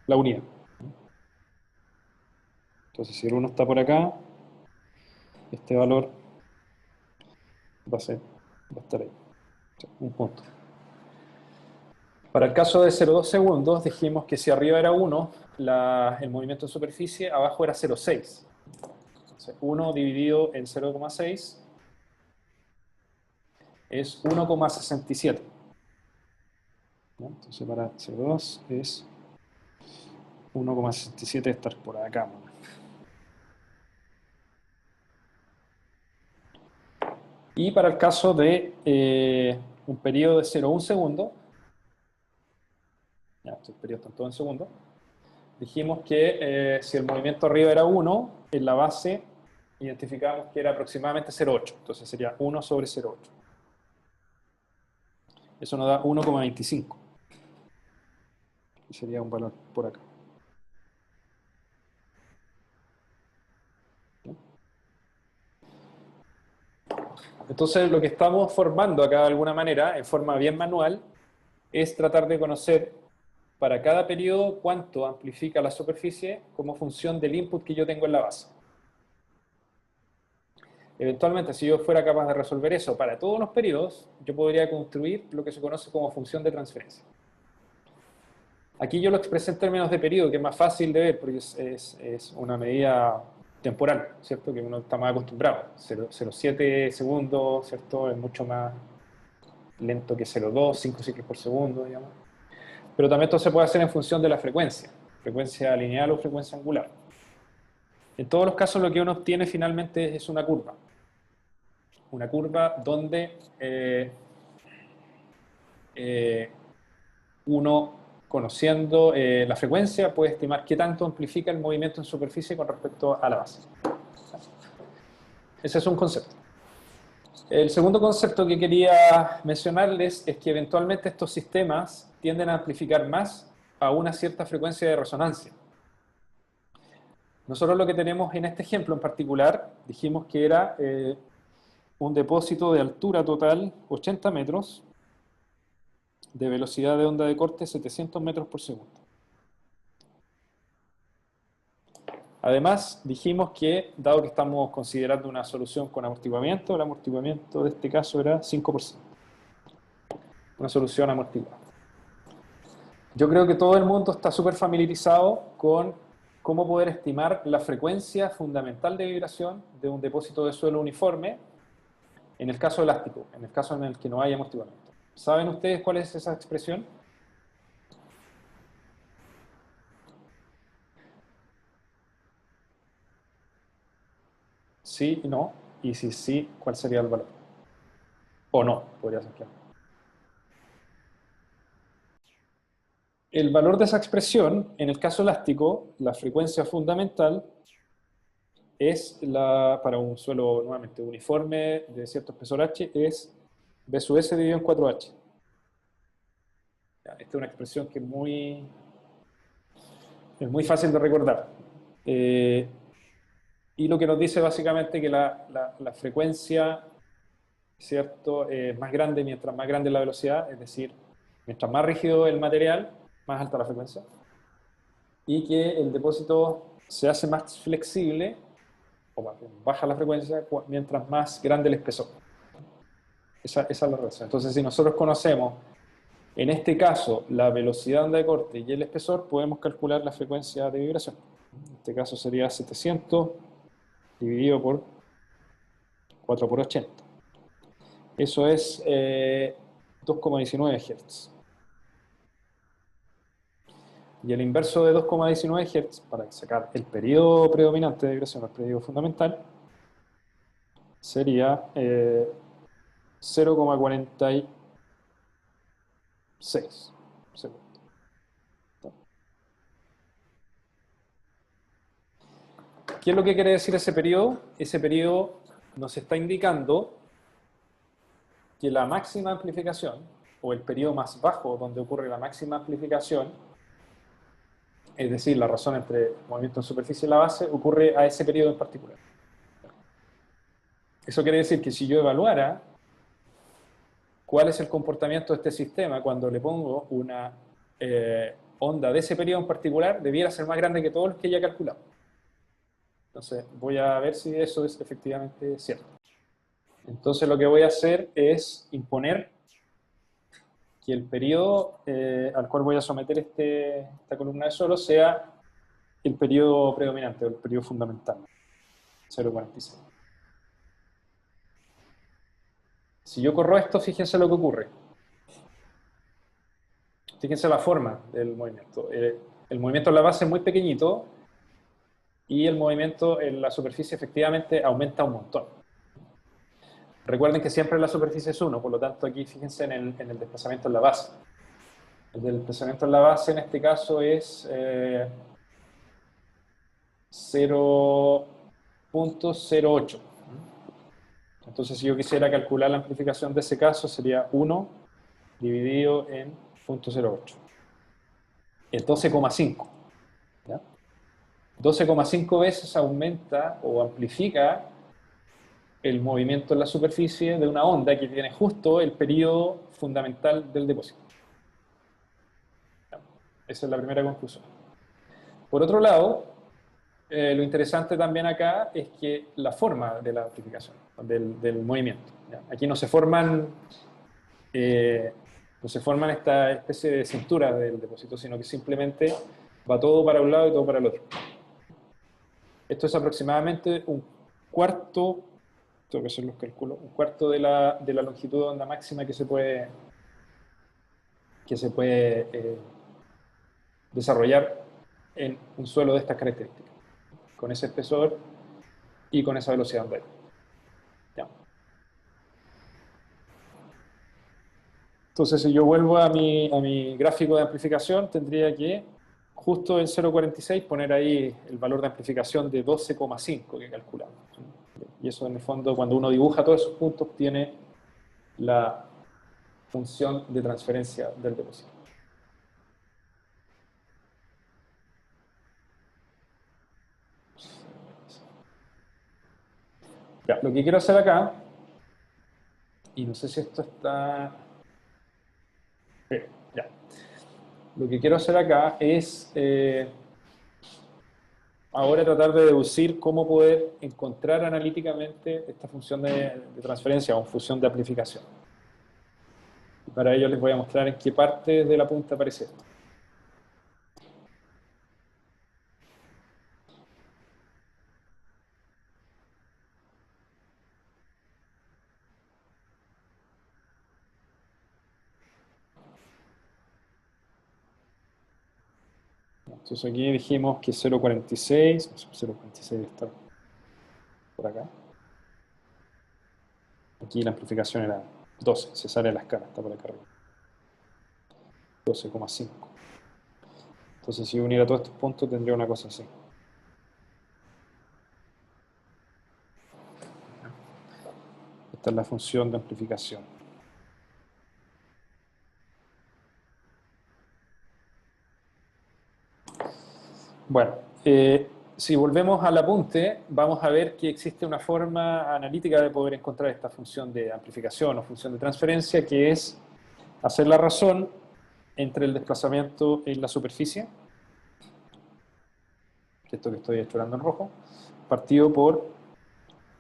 la unidad. Entonces si el 1 está por acá, este valor va a estar ahí, un punto. Para el caso de 0,2 segundos dijimos que si arriba era 1, el movimiento en superficie, abajo era 0,6. Entonces 1 dividido en 0,6 es 1,67. Entonces para 0,2 es 1,67, estar por acá. Y para el caso de un periodo de 0,1 segundo, ya, estos periodos están todos en segundo, dijimos que si el movimiento arriba era 1, en la base identificamos que era aproximadamente 0,8. Entonces sería 1 sobre 0,8. Eso nos da 1,25. y sería un valor por acá. Entonces, lo que estamos formando acá de alguna manera, en forma bien manual, es tratar de conocer para cada periodo cuánto amplifica la superficie como función del input que yo tengo en la base. Eventualmente, si yo fuera capaz de resolver eso para todos los periodos, yo podría construir lo que se conoce como función de transferencia. Aquí yo lo expresé en términos de periodo, que es más fácil de ver, porque es una medida temporal, ¿cierto? Que uno está más acostumbrado. 0,7 segundos, ¿cierto? Es mucho más lento que 0,2, 5 ciclos por segundo, digamos. Pero también esto se puede hacer en función de la frecuencia lineal o frecuencia angular. En todos los casos lo que uno obtiene finalmente es una curva. Una curva donde uno, conociendo la frecuencia, puede estimar qué tanto amplifica el movimiento en superficie con respecto a la base. Ese es un concepto. El segundo concepto que quería mencionarles es que eventualmente estos sistemas tienden a amplificar más a una cierta frecuencia de resonancia. Nosotros lo que tenemos en este ejemplo en particular, dijimos que era un depósito de altura total 80 metros, de velocidad de onda de corte 700 metros por segundo. Además, dijimos que, dado que estamos considerando una solución con amortiguamiento, el amortiguamiento de este caso era 5%. Una solución amortiguada. Yo creo que todo el mundo está súper familiarizado con cómo poder estimar la frecuencia fundamental de vibración de un depósito de suelo uniforme en el caso elástico, en el caso en el que no hay amortiguamiento. ¿Saben ustedes cuál es esa expresión? Sí y no. Y si sí, ¿cuál sería el valor? O no, podría ser claro. El valor de esa expresión, en el caso elástico, la frecuencia fundamental es para un suelo nuevamente uniforme de cierto espesor H, es B sub S dividido en 4H. Esta es una expresión que es muy fácil de recordar. Y lo que nos dice básicamente que la frecuencia, ¿cierto?, es más grande mientras más grande la velocidad, es decir, mientras más rígido el material, más alta la frecuencia. Y que el depósito se hace más flexible, o más bien, baja la frecuencia, mientras más grande el espesor. Esa es la relación. Entonces, si nosotros conocemos, en este caso, la velocidad de onda de corte y el espesor, podemos calcular la frecuencia de vibración. En este caso sería 700 dividido por 4 por 80. Eso es 2,19 Hz. Y el inverso de 2,19 Hz, para sacar el periodo predominante de vibración, el periodo fundamental, sería 0,46 segundos. ¿Qué es lo que quiere decir ese periodo? Ese periodo nos está indicando que la máxima amplificación, o el periodo más bajo donde ocurre la máxima amplificación, es decir, la razón entre movimiento en superficie y la base, ocurre a ese periodo en particular. Eso quiere decir que si yo evaluara cuál es el comportamiento de este sistema cuando le pongo una onda de ese periodo en particular, debiera ser más grande que todos los que ya he calculado. Entonces voy a ver si eso es efectivamente cierto. Entonces lo que voy a hacer es imponer que el periodo al cual voy a someter esta columna de suelo sea el periodo predominante, o el periodo fundamental, 0,46. Si yo corro esto, fíjense lo que ocurre. Fíjense la forma del movimiento. El movimiento en la base es muy pequeñito y el movimiento en la superficie efectivamente aumenta un montón. Recuerden que siempre la superficie es 1, por lo tanto aquí fíjense en el desplazamiento en la base. El desplazamiento en la base en este caso es 0,08. Entonces si yo quisiera calcular la amplificación de ese caso sería 1 dividido en 0,08. es 12,5. ¿Ya? 12,5 veces aumenta o amplifica el movimiento en la superficie de una onda que tiene justo el periodo fundamental del depósito. ¿Ya? Esa es la primera conclusión. Por otro lado, lo interesante también acá es que la forma de la amplificación, del movimiento. ¿Ya? Aquí no se forman esta especie de cintura del depósito, sino que simplemente va todo para un lado y todo para el otro. Esto es aproximadamente un cuarto, tengo que hacer los cálculos, un cuarto de la longitud de onda máxima que se puede desarrollar en un suelo de estas características, con ese espesor y con esa velocidad de onda. ¿Ya? Entonces, si yo vuelvo a mi gráfico de amplificación, tendría que, justo en 0,46, poner ahí el valor de amplificación de 12,5 que calculamos. Y eso, en el fondo, cuando uno dibuja todos esos puntos, obtiene la función de transferencia del depósito. Ya, lo que quiero hacer acá, y no sé si esto está... ya. Lo que quiero hacer acá es ahora tratar de deducir cómo poder encontrar analíticamente esta función de transferencia o función de amplificación. Y para ello les voy a mostrar en qué parte de la punta aparece esto. Entonces aquí dijimos que 0,46, 0,46 está por acá. Aquí la amplificación era 12, se sale a la escala, está por acá arriba. 12,5. Entonces, si uniera todos estos puntos, tendría una cosa así. Esta es la función de amplificación. Bueno, si volvemos al apunte, vamos a ver que existe una forma analítica de poder encontrar esta función de amplificación o función de transferencia, que es hacer la razón entre el desplazamiento en la superficie, esto que estoy explorando en rojo, partido por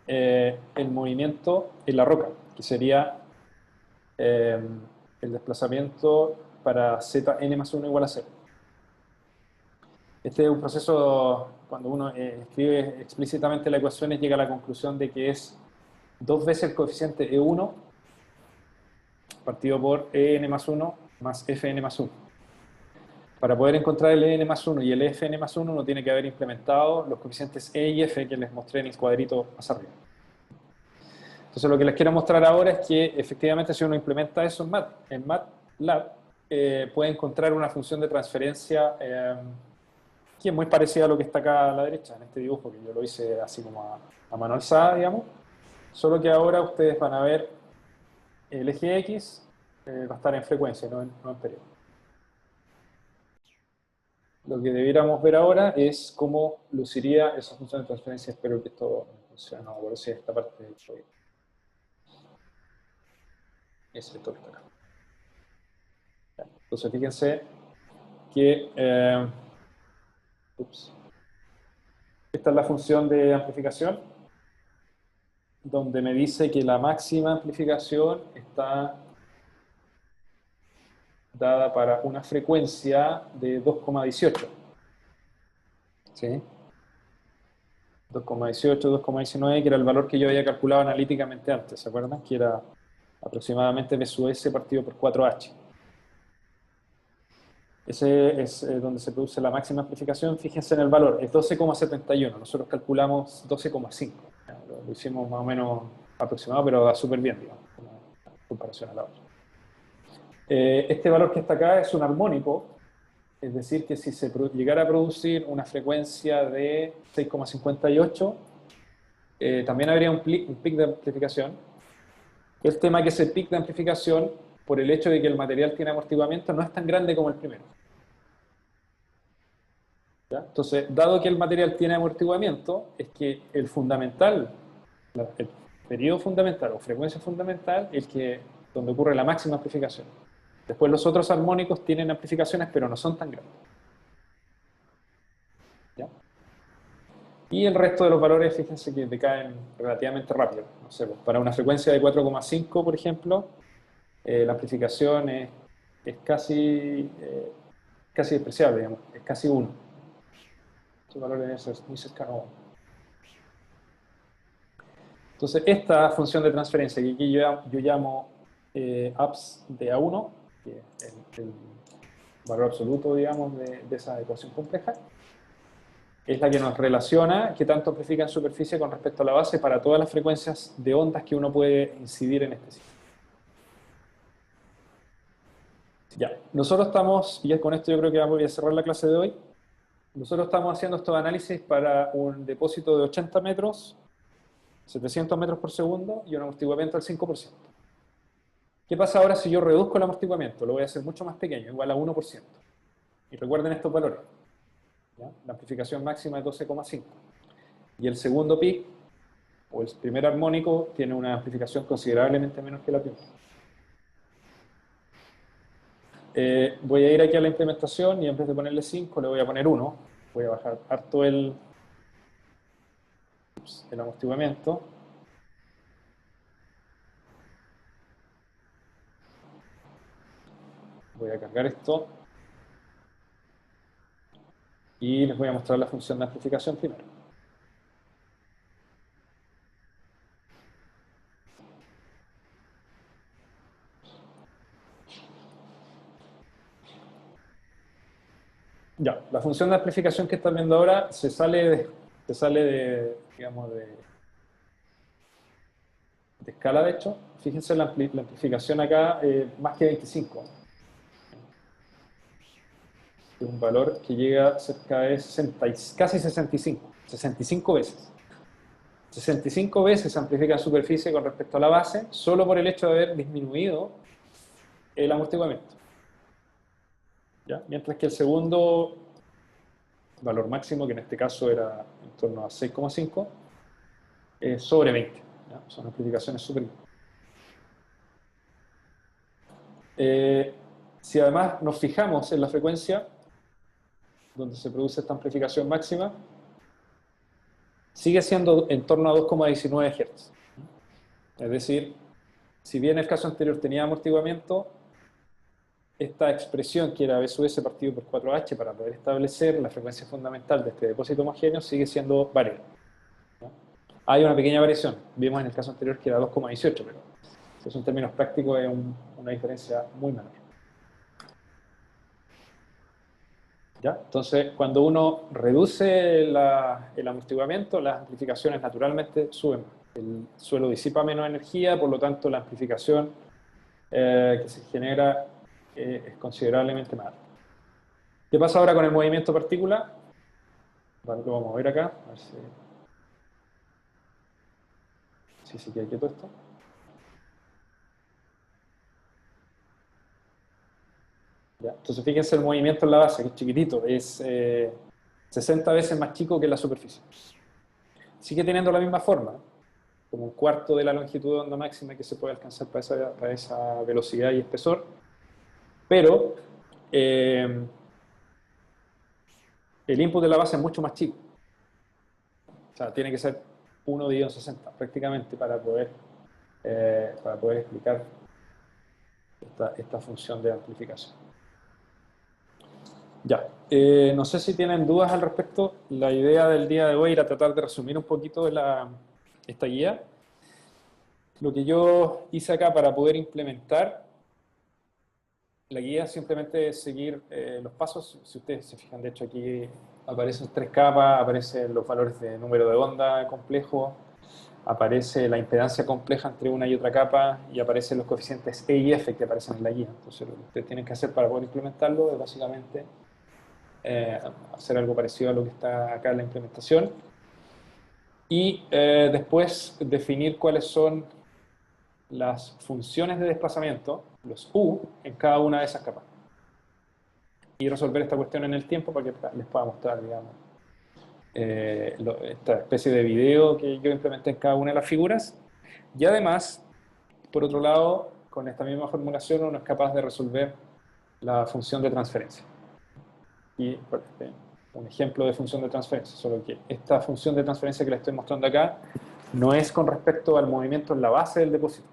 el movimiento en la roca, que sería el desplazamiento para zn más 1 igual a 0. Este es un proceso, cuando uno escribe explícitamente la ecuación, llega a la conclusión de que es 2 veces el coeficiente E1 partido por En más 1 más Fn más 1. Para poder encontrar el En más 1 y el Fn más 1, uno tiene que haber implementado los coeficientes E y F que les mostré en el cuadrito más arriba. Entonces, lo que les quiero mostrar ahora es que efectivamente, si uno implementa eso en MATLAB, puede encontrar una función de transferencia que es muy parecida a lo que está acá a la derecha, en este dibujo, que yo lo hice así como a mano alzada, digamos. Solo que ahora ustedes van a ver el eje X va a estar en frecuencia, no en periodo. Lo que debiéramos ver ahora es cómo luciría esa función de transferencia. Espero que esto funcione. No, por si esta parte de hecho es esto que está acá. Entonces fíjense que esta es la función de amplificación, donde me dice que la máxima amplificación está dada para una frecuencia de 2,18. ¿Sí? 2,18, 2,19, que era el valor que yo había calculado analíticamente antes, ¿se acuerdan? Que era aproximadamente V sub S partido por 4H. Ese es donde se produce la máxima amplificación. Fíjense en el valor, es 12,71. Nosotros calculamos 12,5. Lo hicimos más o menos aproximado, pero va súper bien, digamos, en comparación a la otra. Este valor que está acá es un armónico, es decir, que si se llegara a producir una frecuencia de 6,58, también habría un pic de amplificación. El tema es que ese pic de amplificación, por el hecho de que el material tiene amortiguamiento, no es tan grande como el primero. ¿Ya? Entonces, dado que el material tiene amortiguamiento, es que el fundamental, el periodo fundamental o frecuencia fundamental, es donde ocurre la máxima amplificación. Después los otros armónicos tienen amplificaciones, pero no son tan grandes. ¿Ya? Y el resto de los valores, fíjense que decaen relativamente rápido. No sé, pues, para una frecuencia de 4,5, por ejemplo, la amplificación es casi despreciable, digamos, es casi 1. Estos valores deben ser muy cercanos a 1. Entonces, esta función de transferencia, que aquí yo llamo abs de A1, que es el valor absoluto, digamos, de esa ecuación compleja, es la que nos relaciona qué tanto amplifica en superficie con respecto a la base para todas las frecuencias de ondas que uno puede incidir en este sistema. Ya, nosotros estamos, y con esto yo creo que voy a cerrar la clase de hoy, nosotros estamos haciendo estos análisis para un depósito de 80 metros, 700 metros por segundo y un amortiguamiento al 5%. ¿Qué pasa ahora si yo reduzco el amortiguamiento? Lo voy a hacer mucho más pequeño, igual a 1%. Y recuerden estos valores. ¿Ya? La amplificación máxima es 12,5. Y el segundo pic, o el primer armónico, tiene una amplificación considerablemente menor que la primera. Voy a ir aquí a la implementación y en vez de ponerle 5 le voy a poner 1. Voy a bajar harto el amortiguamiento. Voy a cargar esto. Y les voy a mostrar la función de amplificación primero. Ya, la función de amplificación que están viendo ahora se sale de digamos, de escala, de hecho. Fíjense la amplificación acá, más que 25. Es un valor que llega cerca de 60, casi 65 veces. 65 veces amplifica en superficie con respecto a la base, solo por el hecho de haber disminuido el amortiguamiento. ¿Ya? Mientras que el segundo valor máximo, que en este caso era en torno a 6,5, sobre 20. ¿Ya? Son amplificaciones súper si además nos fijamos en la frecuencia donde se produce esta amplificación máxima, sigue siendo en torno a 2,19 Hz. Es decir, si bien el caso anterior tenía amortiguamiento, esta expresión que era B sub S partido por 4H para poder establecer la frecuencia fundamental de este depósito homogéneo sigue siendo variable. ¿No? Hay una pequeña variación, vimos en el caso anterior que era 2,18, pero eso en términos prácticos es una diferencia muy menor. ¿Ya? Entonces, cuando uno reduce el amortiguamiento, las amplificaciones naturalmente suben. El suelo disipa menos energía, por lo tanto la amplificación que se genera es considerablemente más alta. ¿Qué pasa ahora con el movimiento partícula? Bueno, lo vamos a ver acá, a ver si se queda quieto esto. ¿Ya? Entonces fíjense el movimiento en la base, que es chiquitito, es 60 veces más chico que la superficie. Sigue teniendo la misma forma, como un cuarto de la longitud de onda máxima que se puede alcanzar para esa velocidad y espesor, pero el input de la base es mucho más chico. O sea, tiene que ser 1 dividido en 60 prácticamente para poder explicar esta función de amplificación. Ya, no sé si tienen dudas al respecto. La idea del día de hoy era tratar de resumir un poquito esta guía. Lo que yo hice acá para poder implementar la guía simplemente es seguir los pasos. Si ustedes se fijan, de hecho aquí aparecen 3 capas, aparecen los valores de número de onda complejo, aparece la impedancia compleja entre una y otra capa y aparecen los coeficientes E y F que aparecen en la guía. Entonces lo que ustedes tienen que hacer para poder implementarlo es básicamente hacer algo parecido a lo que está acá en la implementación y después definir cuáles son las funciones de desplazamiento, los U, en cada una de esas capas. y resolver esta cuestión en el tiempo para que les pueda mostrar, digamos, esta especie de video que yo implementé en cada una de las figuras. Y además, por otro lado, con esta misma formulación uno es capaz de resolver la función de transferencia. Y un ejemplo de función de transferencia, solo que esta función de transferencia que les estoy mostrando acá no es con respecto al movimiento en la base del depósito.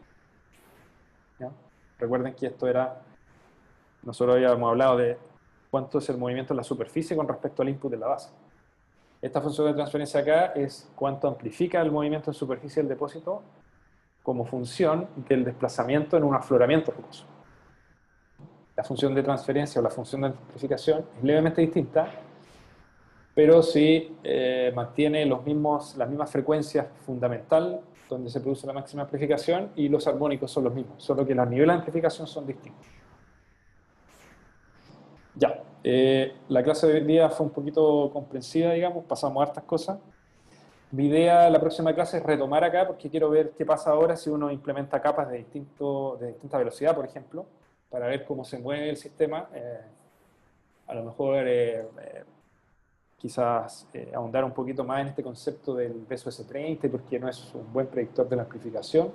¿Ya? Recuerden que esto era, nosotros habíamos hablado de cuánto es el movimiento en la superficie con respecto al input de la base. Esta función de transferencia acá es cuánto amplifica el movimiento en superficie del depósito como función del desplazamiento en un afloramiento rocoso. La función de transferencia o la función de amplificación es levemente distinta, pero sí mantiene las mismas frecuencias fundamental donde se produce la máxima amplificación y los armónicos son los mismos, solo que los niveles de amplificación son distintos. Ya, la clase de hoy día fue un poquito comprensiva, digamos, pasamos hartas cosas. Mi idea la próxima clase es retomar acá porque quiero ver qué pasa ahora si uno implementa capas de distinta velocidad, por ejemplo, para ver cómo se mueve el sistema. A lo mejor quizás ahondar un poquito más en este concepto del peso S30 porque no es un buen predictor de la amplificación.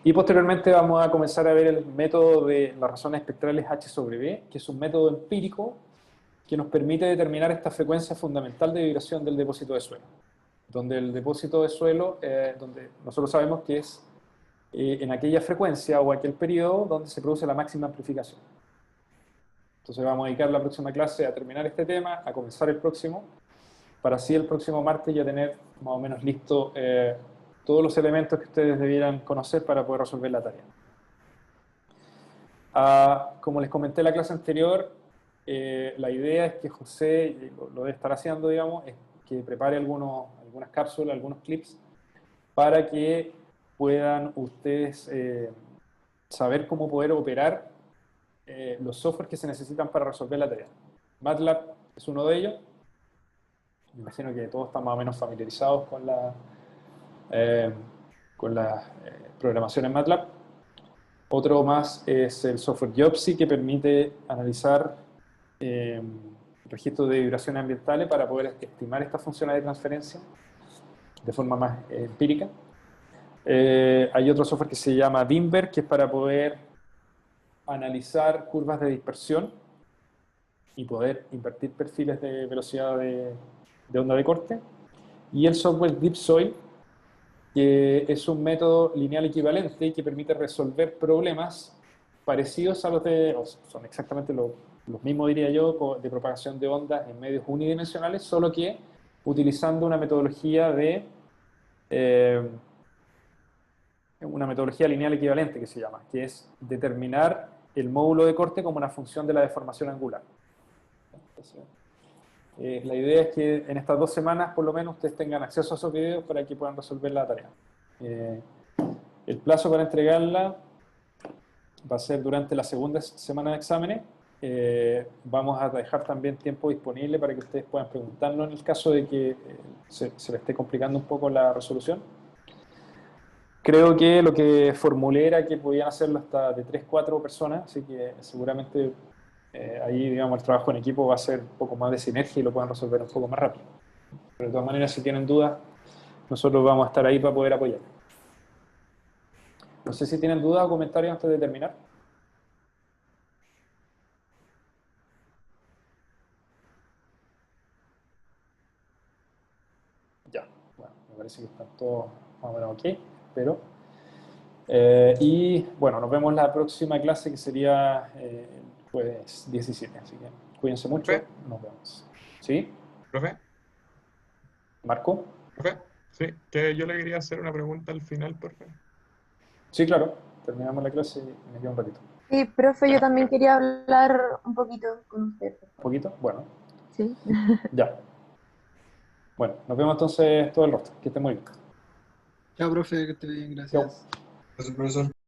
Y posteriormente vamos a comenzar a ver el método de las razones espectrales H sobre B, que es un método empírico que nos permite determinar esta frecuencia fundamental de vibración del depósito de suelo. Donde el depósito de suelo, donde nosotros sabemos que es en aquella frecuencia o aquel periodo donde se produce la máxima amplificación. Entonces vamos a dedicar la próxima clase a terminar este tema, a comenzar el próximo, para así el próximo martes ya tener más o menos listo todos los elementos que ustedes debieran conocer para poder resolver la tarea. Como les comenté en la clase anterior, la idea es que José, lo debe estar haciendo, digamos, es que prepare algunas cápsulas, algunos clips, para que puedan ustedes saber cómo poder operar los softwares que se necesitan para resolver la tarea. MATLAB es uno de ellos. Me imagino que todos están más o menos familiarizados con la programación en MATLAB. Otro más es el software Geopsy, que permite analizar registros de vibraciones ambientales para poder estimar estas funciones de transferencia de forma más empírica. Hay otro software que se llama Dimber, que es para poder analizar curvas de dispersión y poder invertir perfiles de velocidad de onda de corte. Y el software DeepSoil, que es un método lineal equivalente que permite resolver problemas parecidos a los son exactamente los mismos, diría yo, de propagación de ondas en medios unidimensionales, solo que utilizando una metodología lineal equivalente que se llama, que es determinar el módulo de corte como una función de la deformación angular. Entonces, la idea es que en estas 2 semanas, por lo menos, ustedes tengan acceso a esos videos para que puedan resolver la tarea. El plazo para entregarla va a ser durante la segunda semana de exámenes. Vamos a dejar también tiempo disponible para que ustedes puedan preguntarnos en el caso de que se les esté complicando un poco la resolución. Creo que lo que formulé era que podían hacerlo hasta de 3-4 personas, así que seguramente ahí, digamos, el trabajo en equipo va a ser un poco más de sinergia y lo puedan resolver un poco más rápido. Pero de todas maneras, si tienen dudas, nosotros vamos a estar ahí para poder apoyar. No sé si tienen dudas o comentarios antes de terminar. Ya, bueno, me parece que están todos más o menos ok, pero... y bueno, nos vemos la próxima clase que sería el jueves 17, así que cuídense mucho, ¿Profe? nos vemos. ¿Sí? ¿Profe? ¿Marco? ¿Profe? Sí, que yo le quería hacer una pregunta al final, profe. Sí, claro, terminamos la clase y me quedo un ratito. Sí, profe, yo también quería hablar un poquito con usted. ¿Un poquito? Bueno, Sí. ya. Bueno, nos vemos entonces todo el resto. Que estén muy bien. Chao, profe, que esté bien, Chao. gracias. Gracias, profesor.